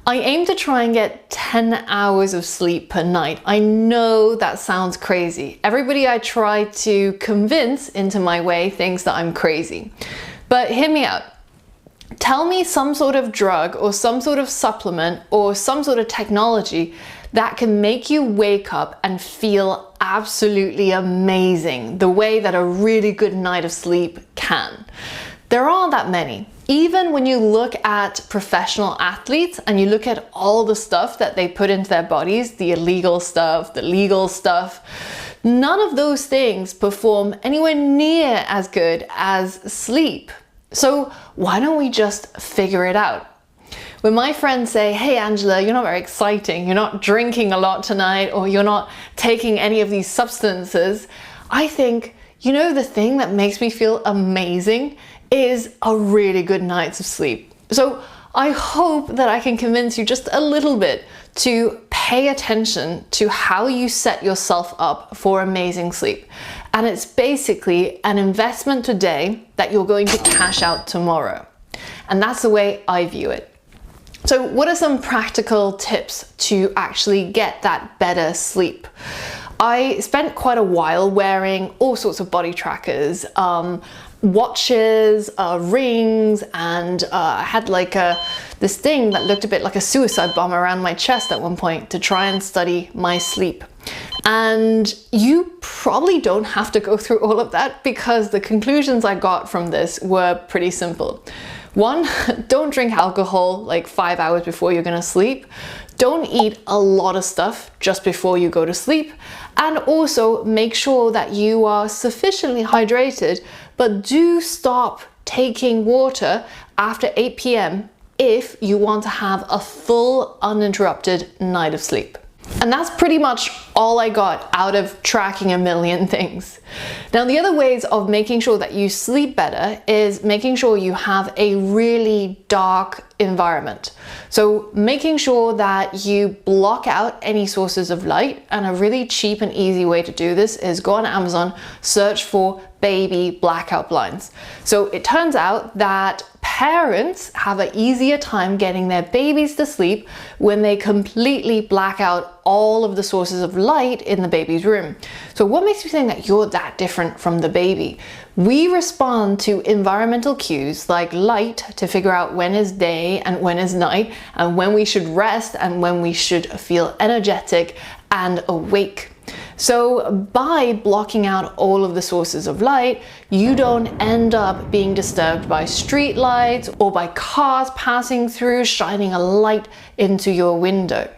I aim to try and get 10 hours of sleep per night. I know that sounds crazy. Everybody I try to convince into my way thinks that I'm crazy. But hear me out. Tell me some sort of drug or some sort of supplement or some sort of technology that can make you wake up and feel absolutely amazing, the way that a really good night of sleep can. There aren't that many. Even when you look at professional athletes and you look at all the stuff that they put into their bodies, the illegal stuff, the legal stuff, none of those things perform anywhere near as good as sleep. So why don't we just figure it out? When my friends say, hey Angela, you're not very exciting, you're not drinking a lot tonight, or you're not taking any of these substances, I think, you know, the thing that makes me feel amazing is a really good night's of sleep. So I hope that I can convince you just a little bit to pay attention to how you set yourself up for amazing sleep. And it's basically an investment today that you're going to cash out tomorrow. And that's the way I view it. So what are some practical tips to actually get that better sleep? I spent quite a while wearing all sorts of body trackers, watches, rings, and I had like this thing that looked a bit like a suicide bomber around my chest at one point to try and study my sleep. And you probably don't have to go through all of that, because the conclusions I got from this were pretty simple. One, don't drink alcohol like 5 hours before you're gonna sleep. Don't eat a lot of stuff just before you go to sleep. And also make sure that you are sufficiently hydrated, but do stop taking water after 8 p.m. if you want to have a full uninterrupted night of sleep. And that's pretty much all I got out of tracking a million things. Now, the other ways of making sure that you sleep better is making sure you have a really dark environment. So making sure that you block out any sources of light, and a really cheap and easy way to do this is go on Amazon, search for baby blackout blinds. So it turns out that parents have an easier time getting their babies to sleep when they completely black out all of the sources of light in the baby's room. So what makes you think that you're that different from the baby? We respond to environmental cues like light to figure out when is day and when is night, and when we should rest and when we should feel energetic and awake. So by blocking out all of the sources of light, you don't end up being disturbed by street lights or by cars passing through, shining a light into your window.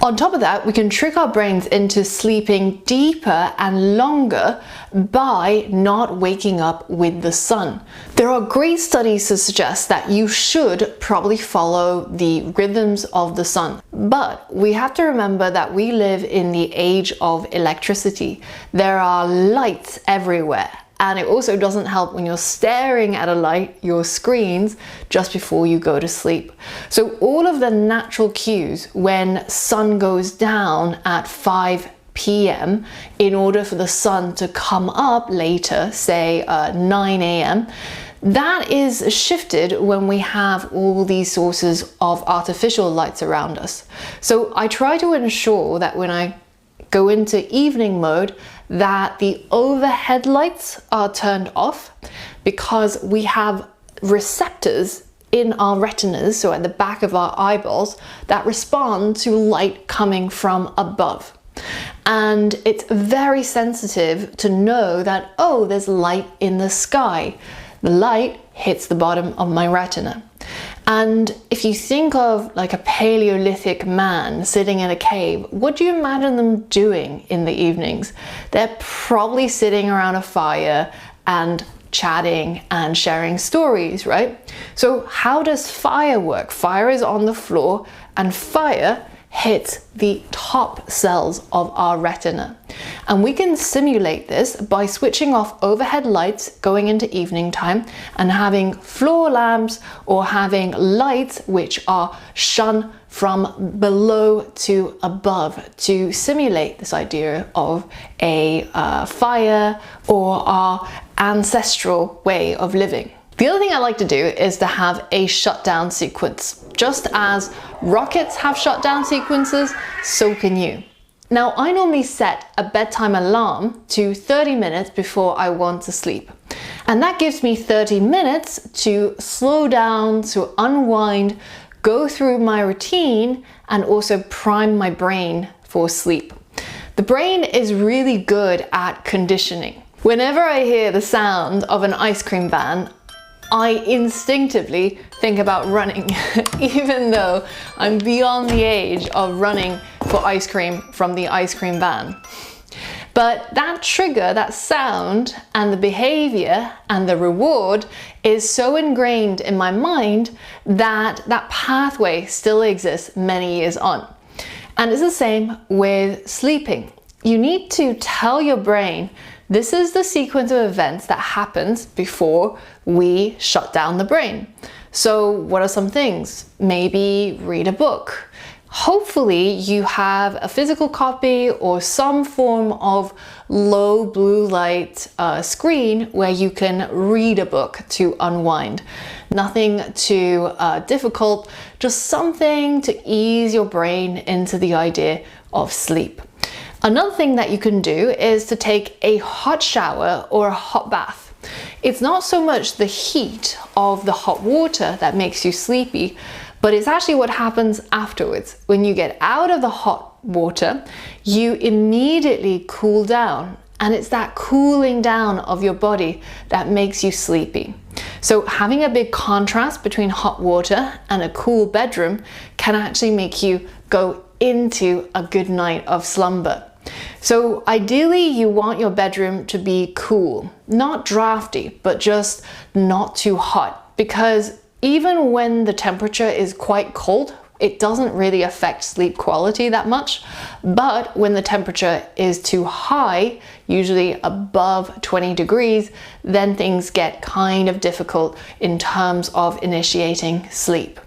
On top of that, we can trick our brains into sleeping deeper and longer by not waking up with the sun. There are great studies to suggest that you should probably follow the rhythms of the sun. But we have to remember that we live in the age of electricity. There are lights everywhere. And it also doesn't help when you're staring at a light, your screens, just before you go to sleep. So all of the natural cues when sun goes down at 5 p.m. in order for the sun to come up later, say 9 a.m., that is shifted when we have all these sources of artificial lights around us. So I try to ensure that when I go into evening mode, that the overhead lights are turned off, because we have receptors in our retinas, so at the back of our eyeballs, that respond to light coming from above. And it's very sensitive to know that, oh, there's light in the sky. The light hits the bottom of my retina. And if you think of like a Paleolithic man sitting in a cave, what do you imagine them doing in the evenings? They're probably sitting around a fire and chatting and sharing stories, right? So how does fire work? Fire is on the floor, and fire hits the top cells of our retina. And we can simulate this by switching off overhead lights going into evening time and having floor lamps, or having lights which are shone from below to above, to simulate this idea of a fire or our ancestral way of living. The other thing I like to do is to have a shutdown sequence. Just as rockets have shutdown sequences, so can you. Now, I normally set a bedtime alarm to 30 minutes before I want to sleep. And that gives me 30 minutes to slow down, to unwind, go through my routine, and also prime my brain for sleep. The brain is really good at conditioning. Whenever I hear the sound of an ice cream van, I instinctively think about running, even though I'm beyond the age of running for ice cream from the ice cream van. But that trigger, that sound, and the behavior and the reward is so ingrained in my mind that that pathway still exists many years on. And it's the same with sleeping. You need to tell your brain, this is the sequence of events that happens before we shut down the brain. So what are some things? Maybe read a book. Hopefully you have a physical copy or some form of low blue light screen where you can read a book to unwind. Nothing too difficult, just something to ease your brain into the idea of sleep. Another thing that you can do is to take a hot shower or a hot bath. It's not so much the heat of the hot water that makes you sleepy, but it's actually what happens afterwards. When you get out of the hot water, you immediately cool down, and it's that cooling down of your body that makes you sleepy. So having a big contrast between hot water and a cool bedroom can actually make you go into a good night of slumber. So ideally you want your bedroom to be cool, not drafty, but just not too hot, because even when the temperature is quite cold, it doesn't really affect sleep quality that much. But when the temperature is too high, usually above 20 degrees, then things get kind of difficult in terms of initiating sleep.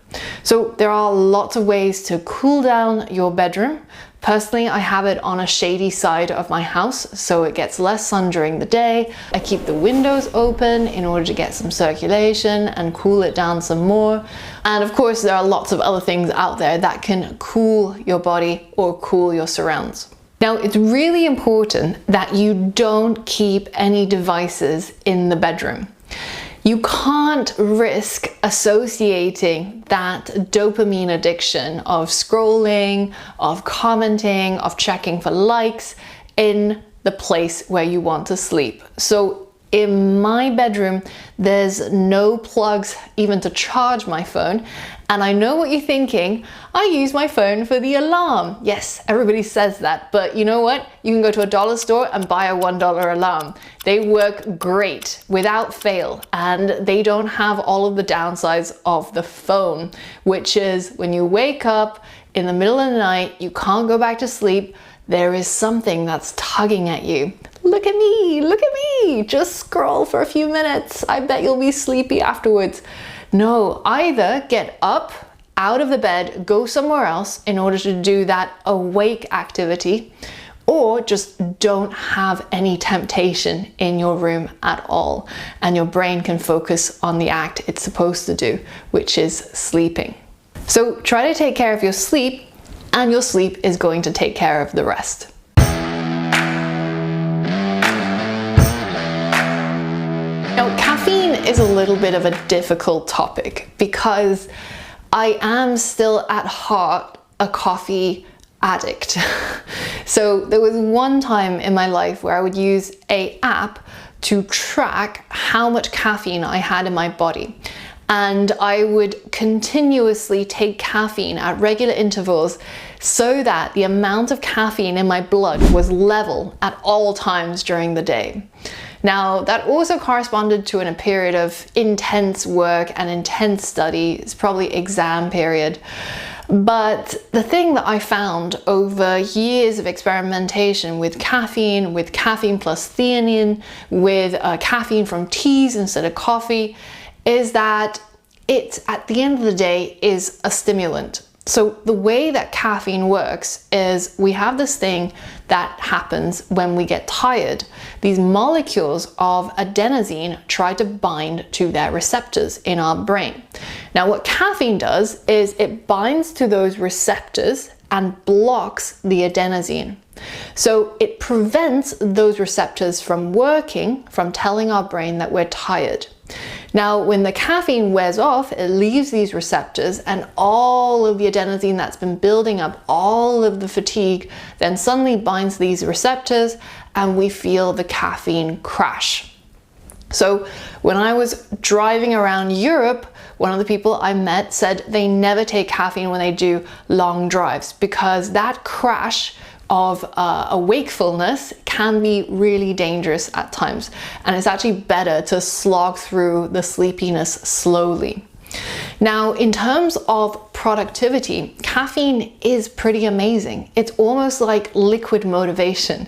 So there are lots of ways to cool down your bedroom. Personally, I have it on a shady side of my house, so it gets less sun during the day. I keep the windows open in order to get some circulation and cool it down some more. And of course, there are lots of other things out there that can cool your body or cool your surrounds. Now, it's really important that you don't keep any devices in the bedroom. You can't risk associating that dopamine addiction of scrolling, of commenting, of checking for likes in the place where you want to sleep. So in my bedroom, there's no plugs even to charge my phone. And I know what you're thinking, I use my phone for the alarm. Yes, everybody says that, but you know what? You can go to a dollar store and buy a $1 alarm. They work great without fail, and they don't have all of the downsides of the phone, which is when you wake up in the middle of the night, you can't go back to sleep, there is something that's tugging at you. Look at me, just scroll for a few minutes. I bet you'll be sleepy afterwards. No, either get up out of the bed, go somewhere else in order to do that awake activity, or just don't have any temptation in your room at all, and your brain can focus on the act it's supposed to do, which is sleeping. So try to take care of your sleep, and your sleep is going to take care of the rest. Now, caffeine is a little bit of a difficult topic because I am still at heart a coffee addict. So there was one time in my life where I would use an app to track how much caffeine I had in my body. And I would continuously take caffeine at regular intervals so that the amount of caffeine in my blood was level at all times during the day. Now, that also corresponded to a period of intense work and intense study. It's probably exam period. But the thing that I found over years of experimentation with caffeine plus theanine, with caffeine from teas instead of coffee, is that it, at the end of the day, is a stimulant. So the way that caffeine works is we have this thing that happens when we get tired. These molecules of adenosine try to bind to their receptors in our brain. Now what caffeine does is it binds to those receptors and blocks the adenosine. So it prevents those receptors from working, from telling our brain that we're tired. Now, when the caffeine wears off, it leaves these receptors, and all of the adenosine that's been building up, all of the fatigue, then suddenly binds these receptors and we feel the caffeine crash. So when I was driving around Europe, one of the people I met said they never take caffeine when they do long drives because that crash of a wakefulness can be really dangerous at times, and it's actually better to slog through the sleepiness slowly. Now, in terms of productivity, caffeine is pretty amazing. It's almost like liquid motivation.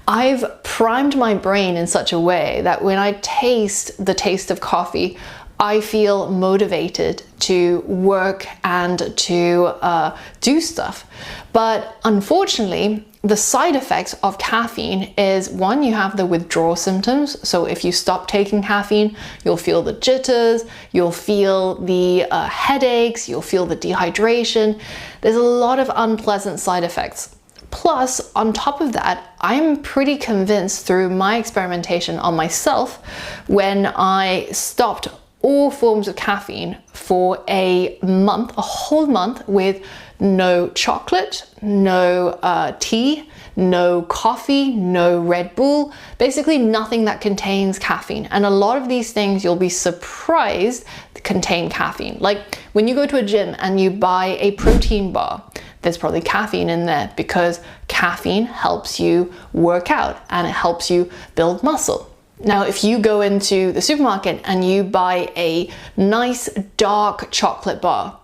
I've primed my brain in such a way that when I taste the taste of coffee, I feel motivated to work and to do stuff. But unfortunately, the side effects of caffeine is, one, you have the withdrawal symptoms. So if you stop taking caffeine, you'll feel the jitters, you'll feel the headaches, you'll feel the dehydration. There's a lot of unpleasant side effects. Plus, on top of that, I'm pretty convinced through my experimentation on myself, when I stopped all forms of caffeine for a month, a whole month, with no chocolate, no tea, no coffee, no Red Bull, basically nothing that contains caffeine. And a lot of these things you'll be surprised contain caffeine. Like when you go to a gym and you buy a protein bar, there's probably caffeine in there because caffeine helps you work out and it helps you build muscle. Now, if you go into the supermarket and you buy a nice dark chocolate bar,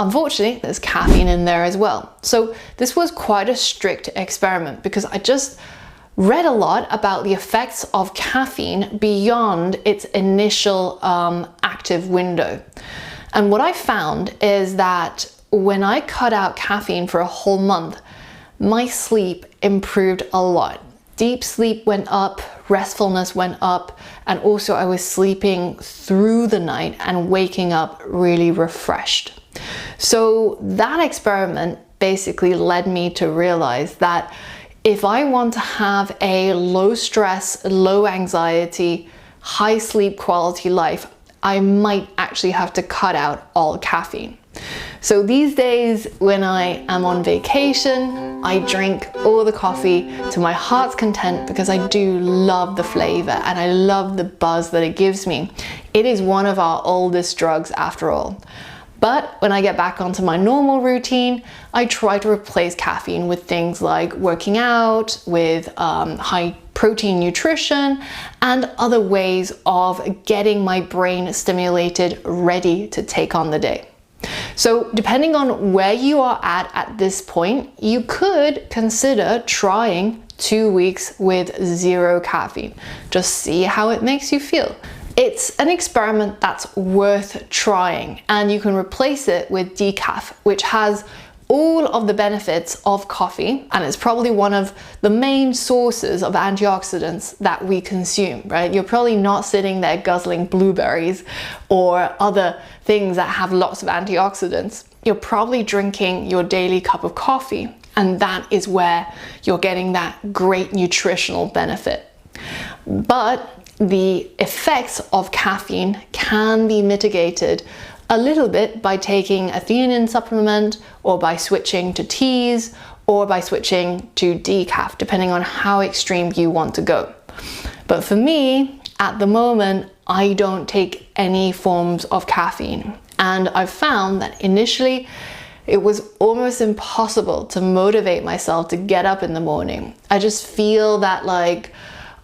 unfortunately, there's caffeine in there as well. So this was quite a strict experiment because I just read a lot about the effects of caffeine beyond its initial active window. And what I found is that when I cut out caffeine for a whole month, my sleep improved a lot. Deep sleep went up, restfulness went up, and also I was sleeping through the night and waking up really refreshed. So that experiment basically led me to realize that if I want to have a low stress, low anxiety, high sleep quality life, I might actually have to cut out all caffeine. So these days when I am on vacation, I drink all the coffee to my heart's content because I do love the flavor and I love the buzz that it gives me. It is one of our oldest drugs after all. But when I get back onto my normal routine, I try to replace caffeine with things like working out, with high protein nutrition, and other ways of getting my brain stimulated, ready to take on the day. So depending on where you are at this point, you could consider trying 2 weeks with zero caffeine. Just see how it makes you feel. It's an experiment that's worth trying, and you can replace it with decaf, which has all of the benefits of coffee, and it's probably one of the main sources of antioxidants that we consume, right? You're probably not sitting there guzzling blueberries or other things that have lots of antioxidants. You're probably drinking your daily cup of coffee, and that is where you're getting that great nutritional benefit. But the effects of caffeine can be mitigated a little bit by taking a theanine supplement, or by switching to teas, or by switching to decaf, depending on how extreme you want to go. But for me, at the moment, I don't take any forms of caffeine. And I've found that initially it was almost impossible to motivate myself to get up in the morning. I just feel that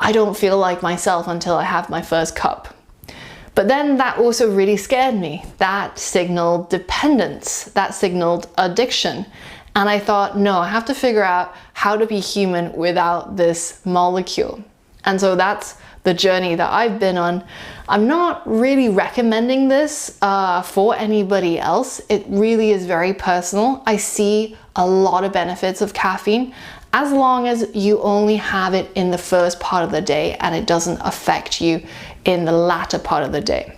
I don't feel like myself until I have my first cup. But then that also really scared me. That signaled dependence, that signaled addiction. And I thought, no, I have to figure out how to be human without this molecule. And so that's the journey that I've been on, I'm not really recommending this for anybody else. It really is very personal. I see a lot of benefits of caffeine as long as you only have it in the first part of the day and it doesn't affect you in the latter part of the day.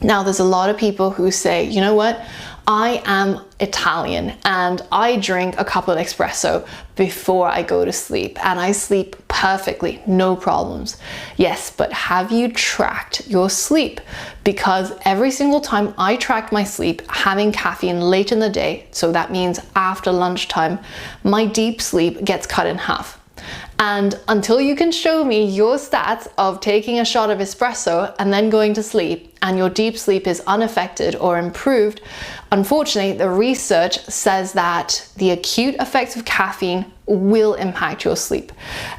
Now, there's a lot of people who say, you know what? I am Italian and I drink a cup of espresso before I go to sleep and I sleep perfectly, no problems. Yes, but have you tracked your sleep? Because every single time I track my sleep, having caffeine late in the day, so that means after lunchtime, my deep sleep gets cut in half. And until you can show me your stats of taking a shot of espresso and then going to sleep and your deep sleep is unaffected or improved, unfortunately, the research says that the acute effects of caffeine will impact your sleep.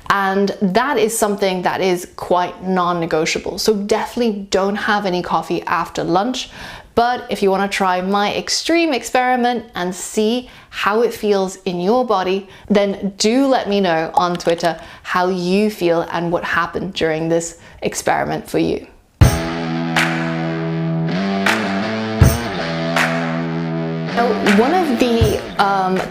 And that is something that is quite non-negotiable. So definitely don't have any coffee after lunch. But if you want to try my extreme experiment and see how it feels in your body, then do let me know on Twitter how you feel and what happened during this experiment for you. Now, one of the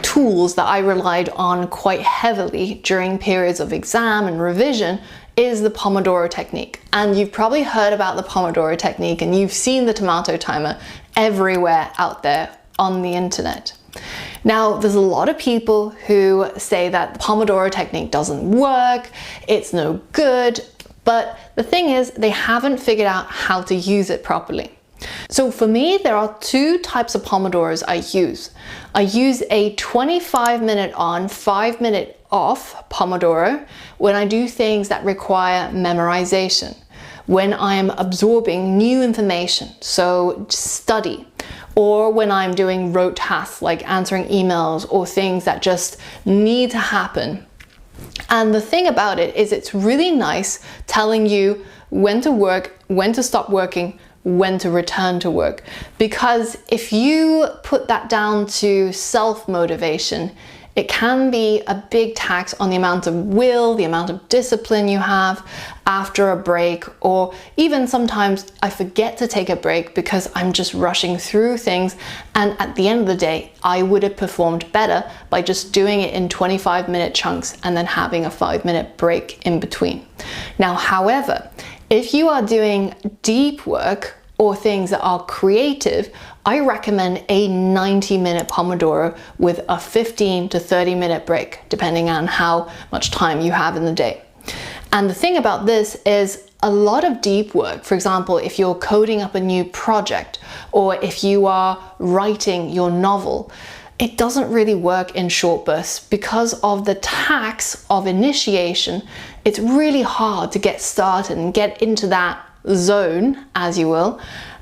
tools that I relied on quite heavily during periods of exam and revision is the Pomodoro technique. And you've probably heard about the Pomodoro technique and you've seen the tomato timer everywhere out there on the internet. Now, there's a lot of people who say that the Pomodoro technique doesn't work, it's no good, but the thing is they haven't figured out how to use it properly. So for me, there are two types of Pomodoros I use. I use a 25-minute on, 5-minute off Pomodoro when I do things that require memorization, when I'm absorbing new information, so study, or when I'm doing rote tasks like answering emails or things that just need to happen. And the thing about it is it's really nice telling you when to work, when to stop working, when to return to work. Because if you put that down to self-motivation, it can be a big tax on the amount of will, the amount of discipline you have after a break, or even sometimes I forget to take a break because I'm just rushing through things, and at the end of the day, I would have performed better by just doing it in 25-minute chunks and then having a 5-minute break in between. Now, however, if you are doing deep work or things that are creative, I recommend a 90-minute Pomodoro with a 15 to 30-minute break, depending on how much time you have in the day. And the thing about this is a lot of deep work, for example, if you're coding up a new project or if you are writing your novel, it doesn't really work in short bursts because of the tax of initiation. It's really hard to get started and get into that zone, as you will.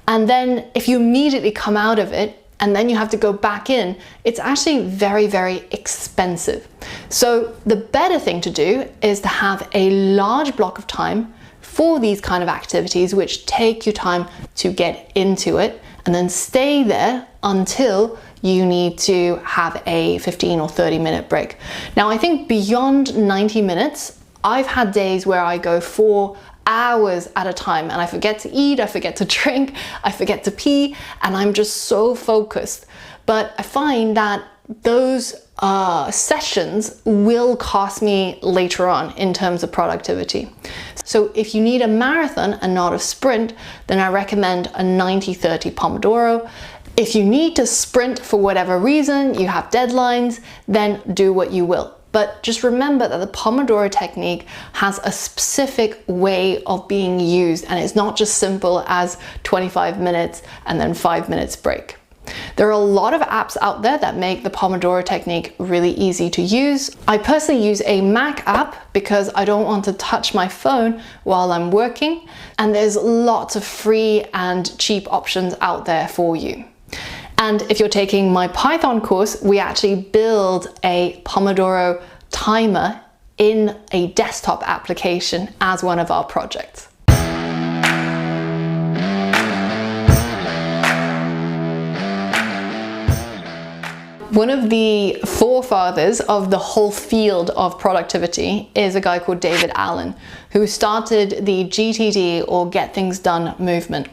And then if you immediately come out of it and then you have to go back in, it's actually very, very expensive. So the better thing to do is to have a large block of time for these kind of activities which take you time to get into it, and then stay there until you need to have a 15 or 30-minute break. Now, I think beyond 90 minutes, I've had days where I go 4 hours at a time and I forget to eat, I forget to drink, I forget to pee, and I'm just so focused. But I find that those sessions will cost me later on in terms of productivity. So if you need a marathon and not a sprint, then I recommend a 90-30 Pomodoro. If you need to sprint for whatever reason, you have deadlines, then do what you will. But just remember that the Pomodoro technique has a specific way of being used, and it's not just simple as 25 minutes and then 5 minutes break. There are a lot of apps out there that make the Pomodoro technique really easy to use. I personally use a Mac app because I don't want to touch my phone while I'm working, and there's lots of free and cheap options out there for you. And if you're taking my Python course, we actually build a Pomodoro timer in a desktop application as one of our projects. one of the forefathers of the whole field of productivity is a guy called David Allen, who started the GTD, or Get Things Done movement.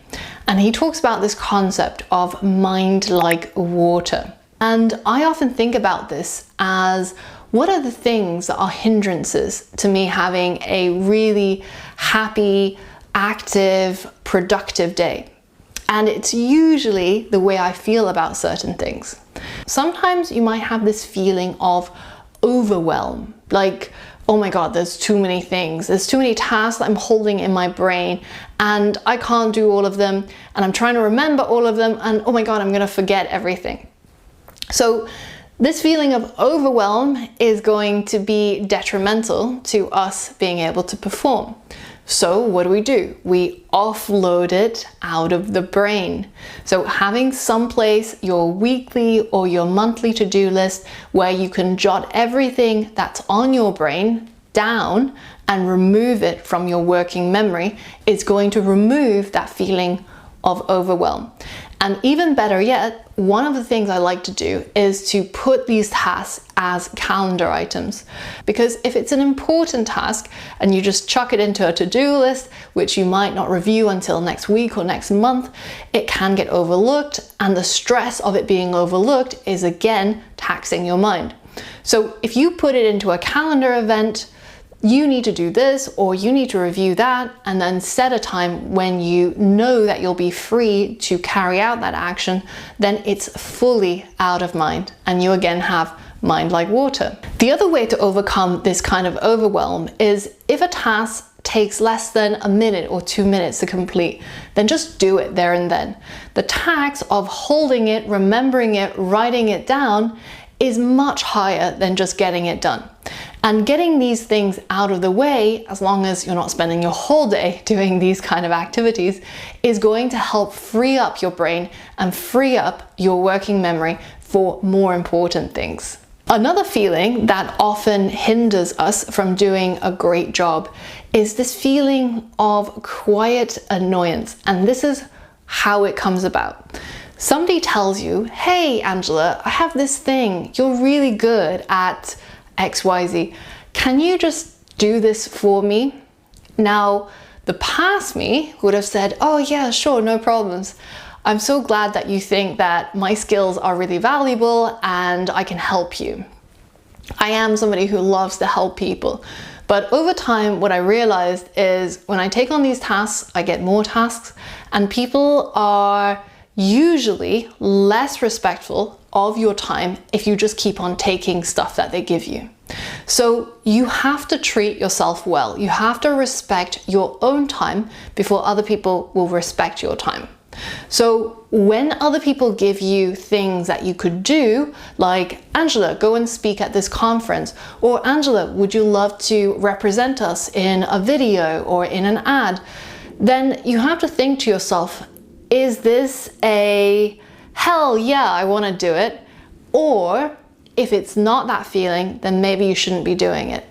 And he talks about this concept of mind like water. And I often think about this as, what are the things that are hindrances to me having a really happy, active, productive day? And it's usually the way I feel about certain things. Sometimes you might have this feeling of overwhelm, like, oh my God, there's too many things. There's too many tasks that I'm holding in my brain and I can't do all of them. And I'm trying to remember all of them. And oh my God, I'm gonna forget everything. So this feeling of overwhelm is going to be detrimental to us being able to perform. So what do? We offload it out of the brain. So having someplace, your weekly or your monthly to-do list, where you can jot everything that's on your brain down and remove it from your working memory is going to remove that feeling of overwhelm. And even better yet, one of the things I like to do is to put these tasks as calendar items. Because if it's an important task and you just chuck it into a to-do list, which you might not review until next week or next month, it can get overlooked, and the stress of it being overlooked is again taxing your mind. So if you put it into a calendar event, you need to do this or you need to review that, and then set a time when you know that you'll be free to carry out that action, then it's fully out of mind and you again have mind like water. The other way to overcome this kind of overwhelm is, if a task takes less than a minute or 2 minutes to complete, then just do it there and then. The tax of holding it, remembering it, writing it down is much higher than just getting it done. And getting these things out of the way, as long as you're not spending your whole day doing these kind of activities, is going to help free up your brain and free up your working memory for more important things. Another feeling that often hinders us from doing a great job is this feeling of quiet annoyance. And this is how it comes about. Somebody tells you, hey Angela, I have this thing, you're really good at XYZ. Can you just do this for me? Now, the past me would have said, oh yeah, sure, no problems. I'm so glad that you think that my skills are really valuable and I can help you. I am somebody who loves to help people. But over time, what I realized is when I take on these tasks, I get more tasks, and people are usually less respectful of your time if you just keep on taking stuff that they give you. So you have to treat yourself well. You have to respect your own time before other people will respect your time. So when other people give you things that you could do, like, Angela, go and speak at this conference, or Angela, would you love to represent us in a video or in an ad? Then you have to think to yourself, is this a hell yeah, I want to do it? Or if it's not that feeling, then maybe you shouldn't be doing it.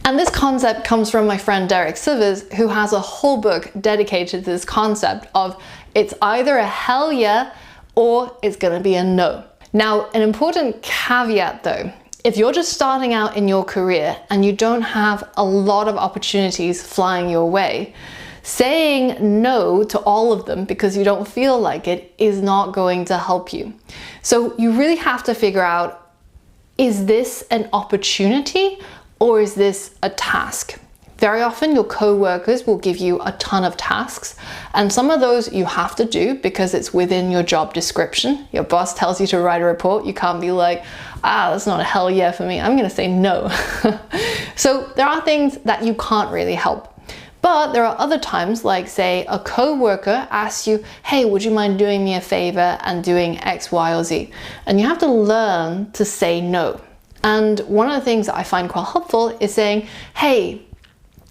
And this concept comes from my friend Derek Sivers, who has a whole book dedicated to this concept of it's either a hell yeah or it's going to be a no. Now, an important caveat though, if you're just starting out in your career and you don't have a lot of opportunities flying your way, saying no to all of them because you don't feel like it is not going to help you. So you really have to figure out, is this an opportunity or is this a task? Very often your co-workers will give you a ton of tasks, and some of those you have to do because it's within your job description. Your boss tells you to write a report. You can't be like, that's not a hell yeah for me. I'm going to say no. So there are things that you can't really help. But there are other times, like say a co-worker asks you, hey, would you mind doing me a favor and doing X, Y, or Z? And you have to learn to say no. And one of the things that I find quite helpful is saying, hey,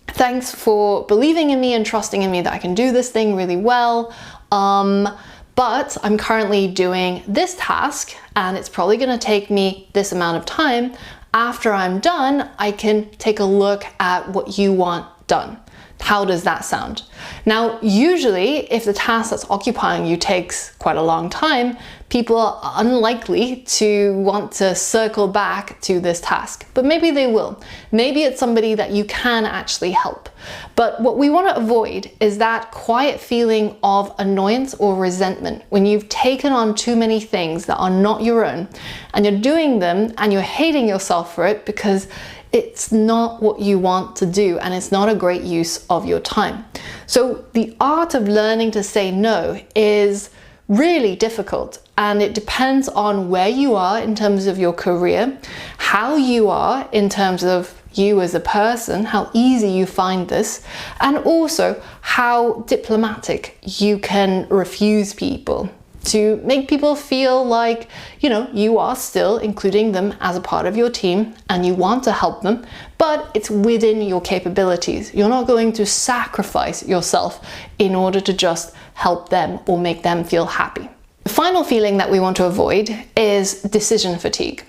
thanks for believing in me and trusting in me that I can do this thing really well. But I'm currently doing this task and it's probably going to take me this amount of time. After I'm done, I can take a look at what you want done. How does that sound? Now, usually, if the task that's occupying you takes quite a long time, people are unlikely to want to circle back to this task, but maybe they will. Maybe it's somebody that you can actually help. But what we want to avoid is that quiet feeling of annoyance or resentment when you've taken on too many things that are not your own, and you're doing them and you're hating yourself for it because it's not what you want to do and it's not a great use of your time. So the art of learning to say no is really difficult, and it depends on where you are in terms of your career, how you are in terms of you as a person, how easy you find this, and also how diplomatic you can refuse people to make people feel like, you know, you are still including them as a part of your team and you want to help them, but it's within your capabilities. You're not going to sacrifice yourself in order to just help them or make them feel happy. The final feeling that we want to avoid is decision fatigue.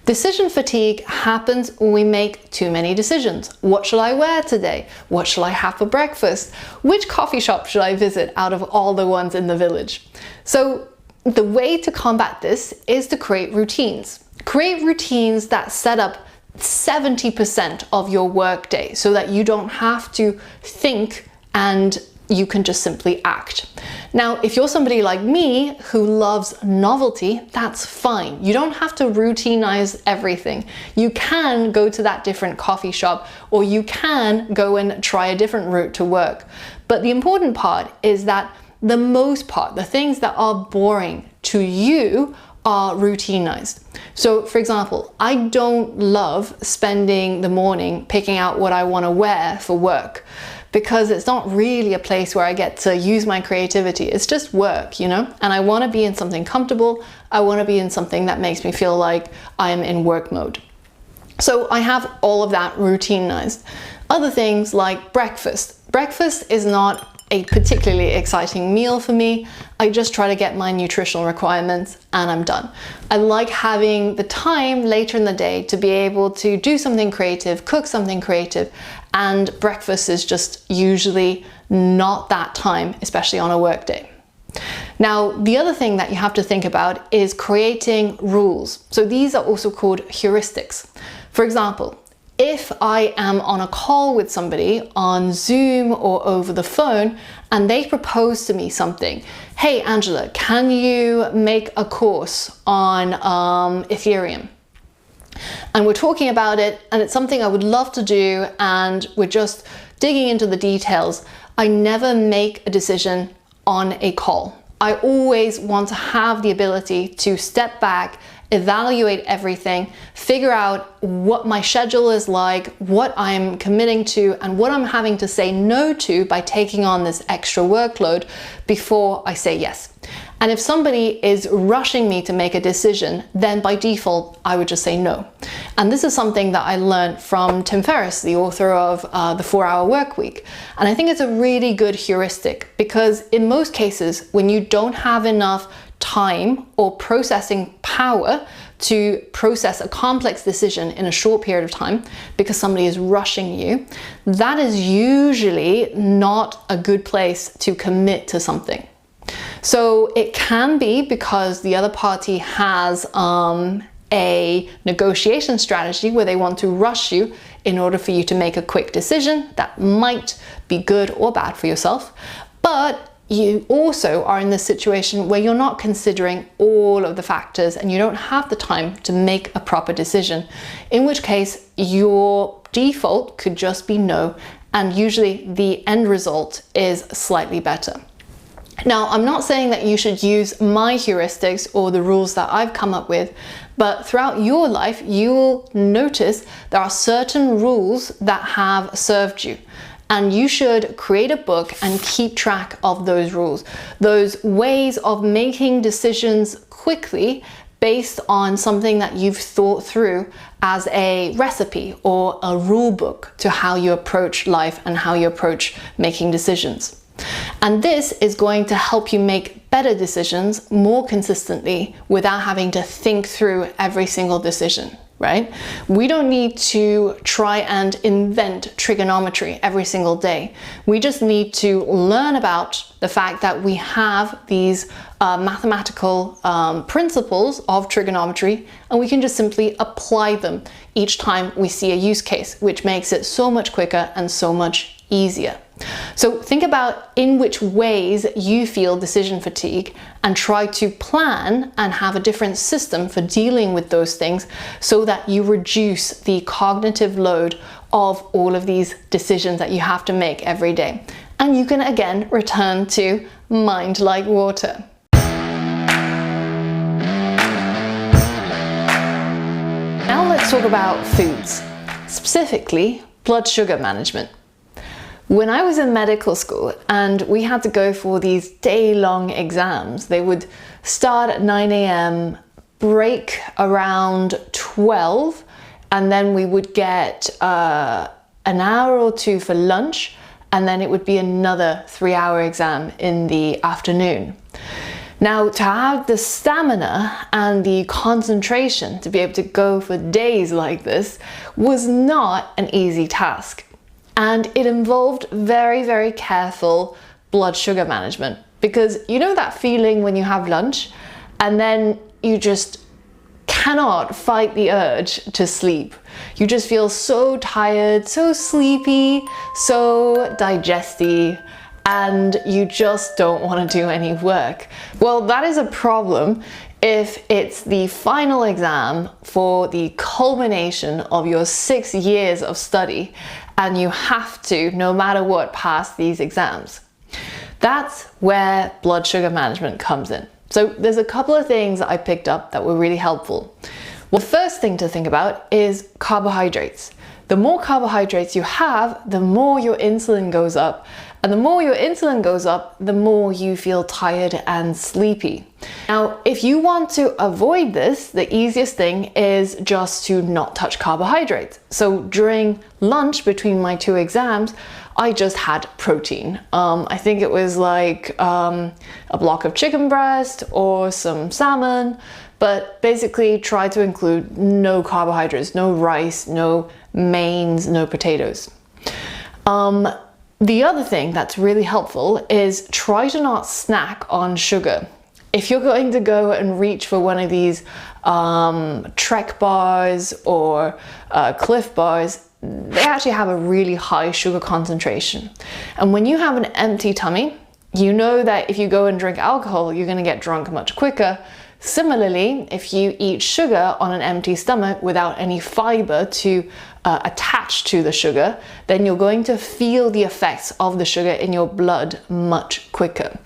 Decision fatigue happens when we make too many decisions. What shall I wear today? What shall I have for breakfast? Which coffee shop should I visit out of all the ones in the village? So the way to combat this is to create routines. Create routines that set up 70% of your workday so that you don't have to think and you can just simply act. Now, if you're somebody like me who loves novelty, that's fine. You don't have to routinize everything. You can go to that different coffee shop, or you can go and try a different route to work. But the important part is that the most part, the things that are boring to you, are routinized. So for example, I don't love spending the morning picking out what I want to wear for work, because it's not really a place where I get to use my creativity. It's just work, you know? And I want to be in something comfortable. I want to be in something that makes me feel like I'm in work mode. So I have all of that routinized. Other things like breakfast. Breakfast is not a particularly exciting meal for me. I just try to get my nutritional requirements and I'm done. I like having the time later in the day to be able to do something creative, cook something creative, and breakfast is just usually not that time, especially on a work day. Now, the other thing that you have to think about is creating rules. So these are also called heuristics. For example, if I am on a call with somebody on Zoom or over the phone and they propose to me something, hey Angela, can you make a course on Ethereum? And we're talking about it and it's something I would love to do and we're just digging into the details. I never make a decision on a call. I always want to have the ability to step back, evaluate everything, figure out what my schedule is like, what I'm committing to, and what I'm having to say no to by taking on this extra workload before I say yes. And if somebody is rushing me to make a decision, then by default, I would just say no. And this is something that I learned from Tim Ferriss, the author of The 4-Hour Workweek. And I think it's a really good heuristic because in most cases, when you don't have enough time or processing power to process a complex decision in a short period of time because somebody is rushing you, that is usually not a good place to commit to something. So it can be because the other party has a negotiation strategy where they want to rush you in order for you to make a quick decision that might be good or bad for yourself. But you also are in this situation where you're not considering all of the factors and you don't have the time to make a proper decision, in which case your default could just be no, and usually the end result is slightly better. Now, I'm not saying that you should use my heuristics or the rules that I've come up with, but throughout your life, you'll notice there are certain rules that have served you. And you should create a book and keep track of those rules, those ways of making decisions quickly based on something that you've thought through as a recipe or a rule book to how you approach life and how you approach making decisions. And this is going to help you make better decisions more consistently without having to think through every single decision, right? We don't need to try and invent trigonometry every single day. We just need to learn about the fact that we have these mathematical principles of trigonometry, and we can just simply apply them each time we see a use case, which makes it so much quicker and so much easier. So think about in which ways you feel decision fatigue and try to plan and have a different system for dealing with those things so that you reduce the cognitive load of all of these decisions that you have to make every day. And you can again return to mind like water. Now let's talk about foods, specifically blood sugar management. When I was in medical school and we had to go for these day-long exams, they would start at 9 a.m, break around 12, and then we would get an hour or two for lunch, and then it would be another 3-hour exam in the afternoon. Now, to have the stamina and the concentration to be able to go for days like this was not an easy task. And it involved very, very careful blood sugar management, because you know that feeling when you have lunch and then you just cannot fight the urge to sleep. You just feel so tired, so sleepy, so digesty, and you just don't want to do any work. Well, that is a problem if it's the final exam for the culmination of your 6 years of study and you have to, no matter what, pass these exams. That's where blood sugar management comes in. So there's a couple of things that I picked up that were really helpful. Well, the first thing to think about is carbohydrates. The more carbohydrates you have, the more your insulin goes up. And the more your insulin goes up, the more you feel tired and sleepy. Now, if you want to avoid this, the easiest thing is just to not touch carbohydrates. So during lunch between my 2 exams, I just had protein. I think it was like a block of chicken breast or some salmon, but basically try to include no carbohydrates, no rice, no mains, no potatoes. The other thing that's really helpful is try to not snack on sugar. If you're going to go and reach for one of these Trek bars or Cliff bars, they actually have a really high sugar concentration. And when you have an empty tummy, you know that if you go and drink alcohol, you're going to get drunk much quicker. Similarly, if you eat sugar on an empty stomach without any fiber to attach to the sugar, then you're going to feel the effects of the sugar in your blood much quicker.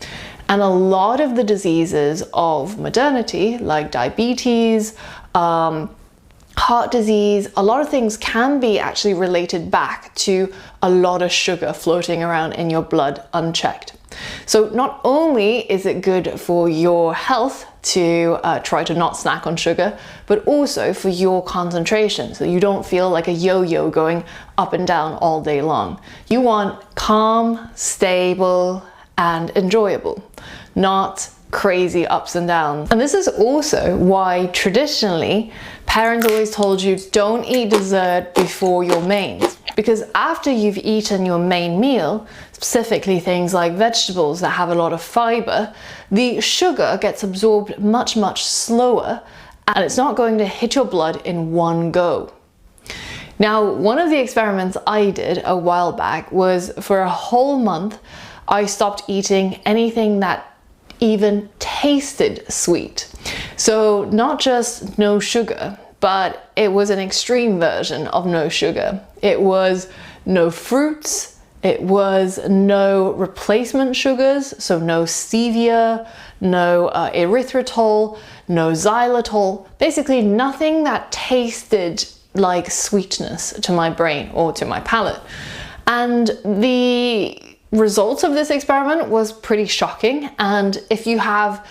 And a lot of the diseases of modernity, like diabetes, heart disease, a lot of things can be actually related back to a lot of sugar floating around in your blood unchecked. So not only is it good for your health to try to not snack on sugar, but also for your concentration, so you don't feel like a yo-yo going up and down all day long. You want calm, stable, and enjoyable, not crazy ups and downs. And this is also why traditionally parents always told you don't eat dessert before your mains, because after you've eaten your main meal, specifically things like vegetables that have a lot of fiber, the sugar gets absorbed much, much slower, and it's not going to hit your blood in one go. Now, one of the experiments I did a while back was for a whole month, I stopped eating anything that even tasted sweet. So not just no sugar, but it was an extreme version of no sugar. It was no fruits, it was no replacement sugars, so no stevia, no erythritol, no xylitol, basically nothing that tasted like sweetness to my brain or to my palate. And the results of this experiment was pretty shocking. And if you have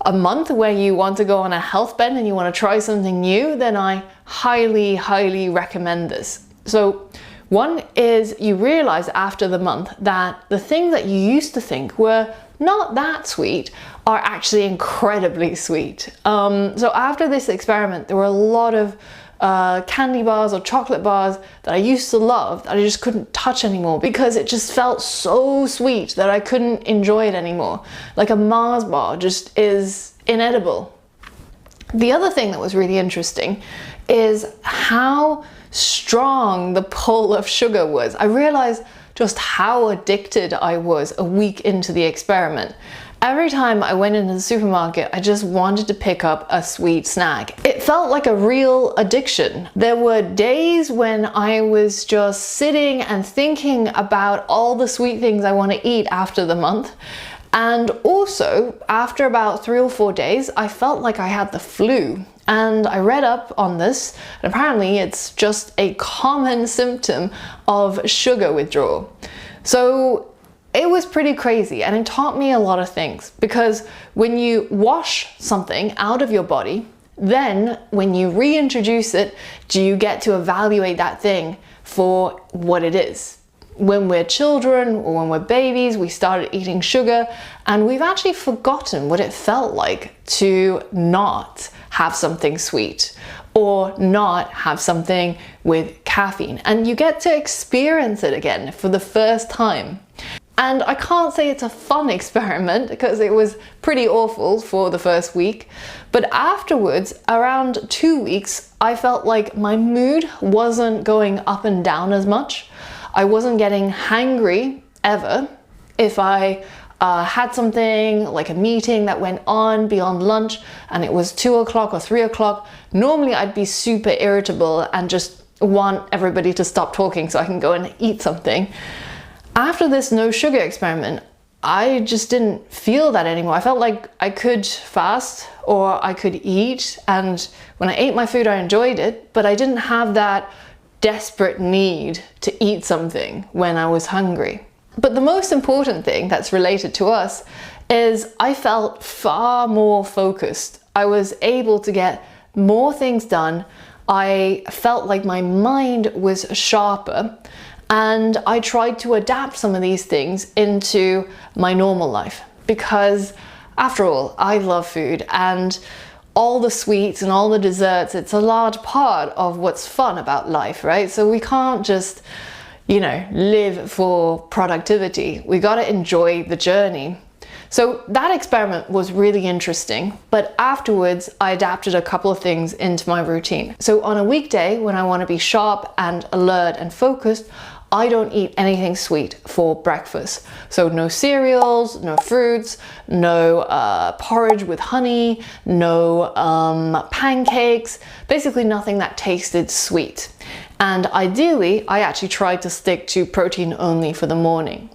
a month where you want to go on a health bend and you want to try something new, then I highly, highly recommend this. So one is you realize after the month that the things that you used to think were not that sweet are actually incredibly sweet. So after this experiment, there were a lot of candy bars or chocolate bars that I used to love that I just couldn't touch anymore because it just felt so sweet that I couldn't enjoy it anymore. Like a Mars bar just is inedible. The other thing that was really interesting is how strong the pull of sugar was. I realized just how addicted I was a week into the experiment. Every time I went into the supermarket, I just wanted to pick up a sweet snack. It felt like a real addiction. There were days when I was just sitting and thinking about all the sweet things I want to eat after the month. And also, after about 3 or 4 days, I felt like I had the flu. And I read up on this, and apparently it's just a common symptom of sugar withdrawal. So it was pretty crazy, and it taught me a lot of things, because when you wash something out of your body, then when you reintroduce it, do you get to evaluate that thing for what it is? When we're children or when we're babies, we started eating sugar and we've actually forgotten what it felt like to not have something sweet or not have something with caffeine. And you get to experience it again for the first time. And I can't say it's a fun experiment because it was pretty awful for the first week. But afterwards, around 2 weeks, I felt like my mood wasn't going up and down as much. I wasn't getting hangry ever. If I had something like a meeting that went on beyond lunch and it was 2 o'clock or 3 o'clock, normally I'd be super irritable and just want everybody to stop talking so I can go and eat something. After this no sugar experiment, I just didn't feel that anymore. I felt like I could fast or I could eat, and when I ate my food I enjoyed it, but I didn't have that desperate need to eat something when I was hungry. But the most important thing that's related to us is I felt far more focused. I was able to get more things done. I felt like my mind was sharper, and I tried to adapt some of these things into my normal life, because after all, I love food, and all the sweets and all the desserts, it's a large part of what's fun about life, right? So we can't just, live for productivity. We gotta enjoy the journey. So that experiment was really interesting, but afterwards I adapted a couple of things into my routine. So on a weekday, when I want to be sharp and alert and focused, I don't eat anything sweet for breakfast. So no cereals, no fruits, no porridge with honey, no pancakes, basically nothing that tasted sweet. And ideally, I actually tried to stick to protein only for the morning.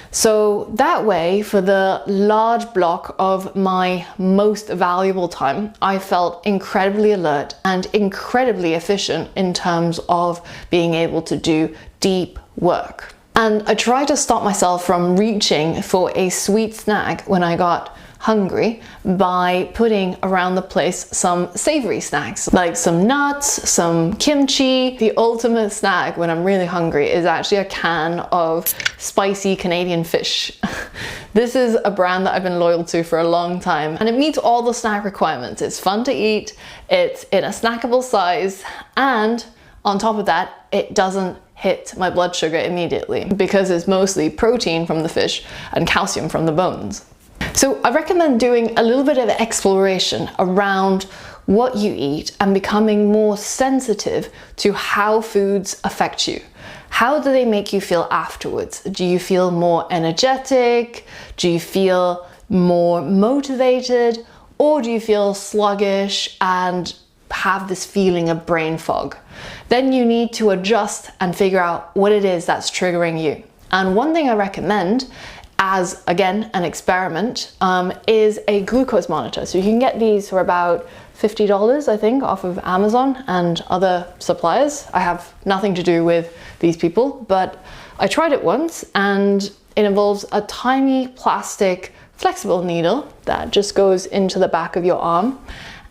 So that way, for the large block of my most valuable time, I felt incredibly alert and incredibly efficient in terms of being able to do deep work. And I tried to stop myself from reaching for a sweet snack when I got hungry by putting around the place some savory snacks, like some nuts, some kimchi. The ultimate snack when I'm really hungry is actually a can of spicy Canadian fish. This is a brand that I've been loyal to for a long time, and it meets all the snack requirements. It's fun to eat, it's in a snackable size, and on top of that, it doesn't hit my blood sugar immediately because it's mostly protein from the fish and calcium from the bones. So I recommend doing a little bit of exploration around what you eat and becoming more sensitive to how foods affect you. How do they make you feel afterwards? Do you feel more energetic? Do you feel more motivated? Or do you feel sluggish and have this feeling of brain fog? Then you need to adjust and figure out what it is that's triggering you. And one thing I recommend as, again, an experiment, is a glucose monitor. So you can get these for about $50, I think, off of Amazon and other suppliers. I have nothing to do with these people, but I tried it once, and it involves a tiny plastic flexible needle that just goes into the back of your arm,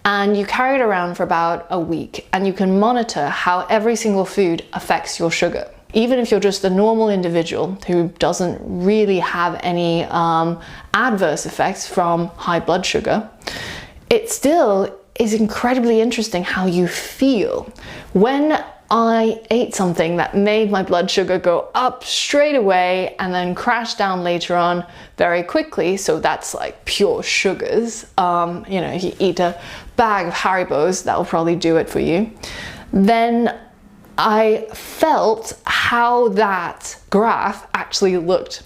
and you carry it around for about a week, and you can monitor how every single food affects your sugar. Even if you're just a normal individual who doesn't really have any adverse effects from high blood sugar, it still is incredibly interesting how you feel. When I ate something that made my blood sugar go up straight away and then crash down later on very quickly, so that's like pure sugars. You know, if you eat a bag of Haribos, that will probably do it for you. Then I felt how that graph actually looked.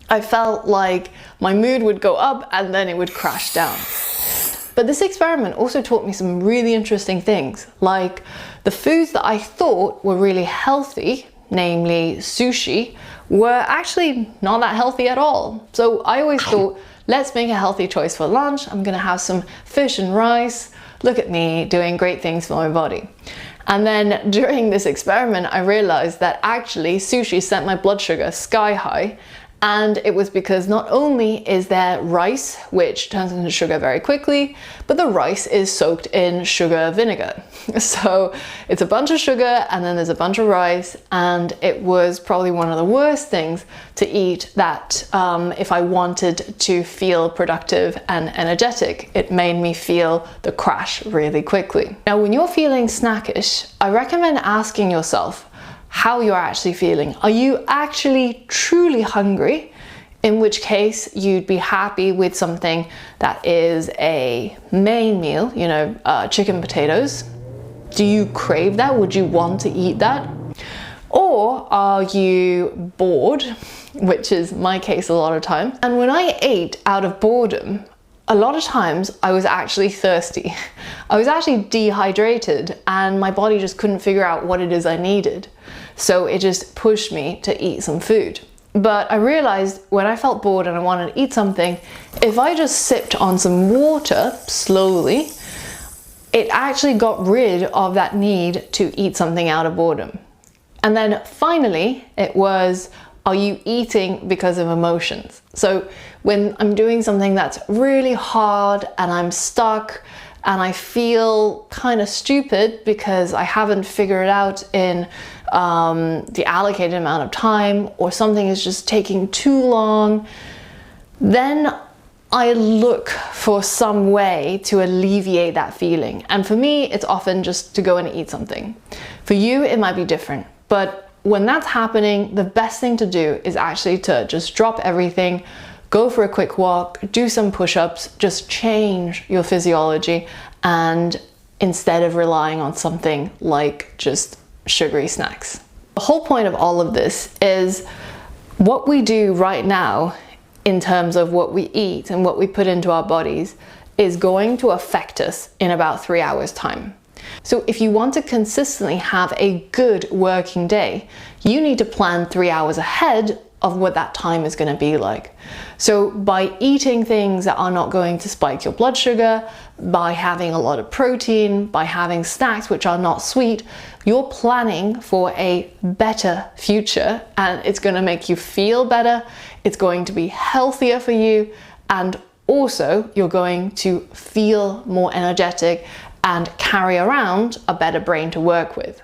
I felt like my mood would go up and then it would crash down. But this experiment also taught me some really interesting things, like the foods that I thought were really healthy, namely sushi, were actually not that healthy at all. So I always thought, let's make a healthy choice for lunch. I'm gonna have some fish and rice. Look at me doing great things for my body. And then during this experiment, I realized that actually sushi sent my blood sugar sky high. And it was because not only is there rice, which turns into sugar very quickly, but the rice is soaked in sugar vinegar. So it's a bunch of sugar and then there's a bunch of rice, and it was probably one of the worst things to eat that if I wanted to feel productive and energetic, it made me feel the crash really quickly. Now, when you're feeling snackish, I recommend asking yourself how you're actually feeling. Are you actually truly hungry? In which case you'd be happy with something that is a main meal, you know, chicken potatoes. Do you crave that? Would you want to eat that? Or are you bored, which is my case a lot of time. And when I ate out of boredom, a lot of times I was actually thirsty. I was actually dehydrated and my body just couldn't figure out what it is I needed. So it just pushed me to eat some food. But I realized when I felt bored and I wanted to eat something, if I just sipped on some water slowly, it actually got rid of that need to eat something out of boredom. And then finally, it was, are you eating because of emotions? So when I'm doing something that's really hard and I'm stuck and I feel kind of stupid because I haven't figured it out in the allocated amount of time, or something is just taking too long, then I look for some way to alleviate that feeling. And for me, it's often just to go and eat something. For you, it might be different. But when that's happening, the best thing to do is actually to just drop everything, go for a quick walk, do some push-ups, just change your physiology, and instead of relying on something like just sugary snacks. The whole point of all of this is what we do right now in terms of what we eat and what we put into our bodies is going to affect us in about 3 hours time. So if you want to consistently have a good working day, you need to plan 3 hours ahead of what that time is going to be like. So by eating things that are not going to spike your blood sugar, by having a lot of protein, by having snacks which are not sweet, you're planning for a better future, and it's going to make you feel better, it's going to be healthier for you, and also you're going to feel more energetic and carry around a better brain to work with.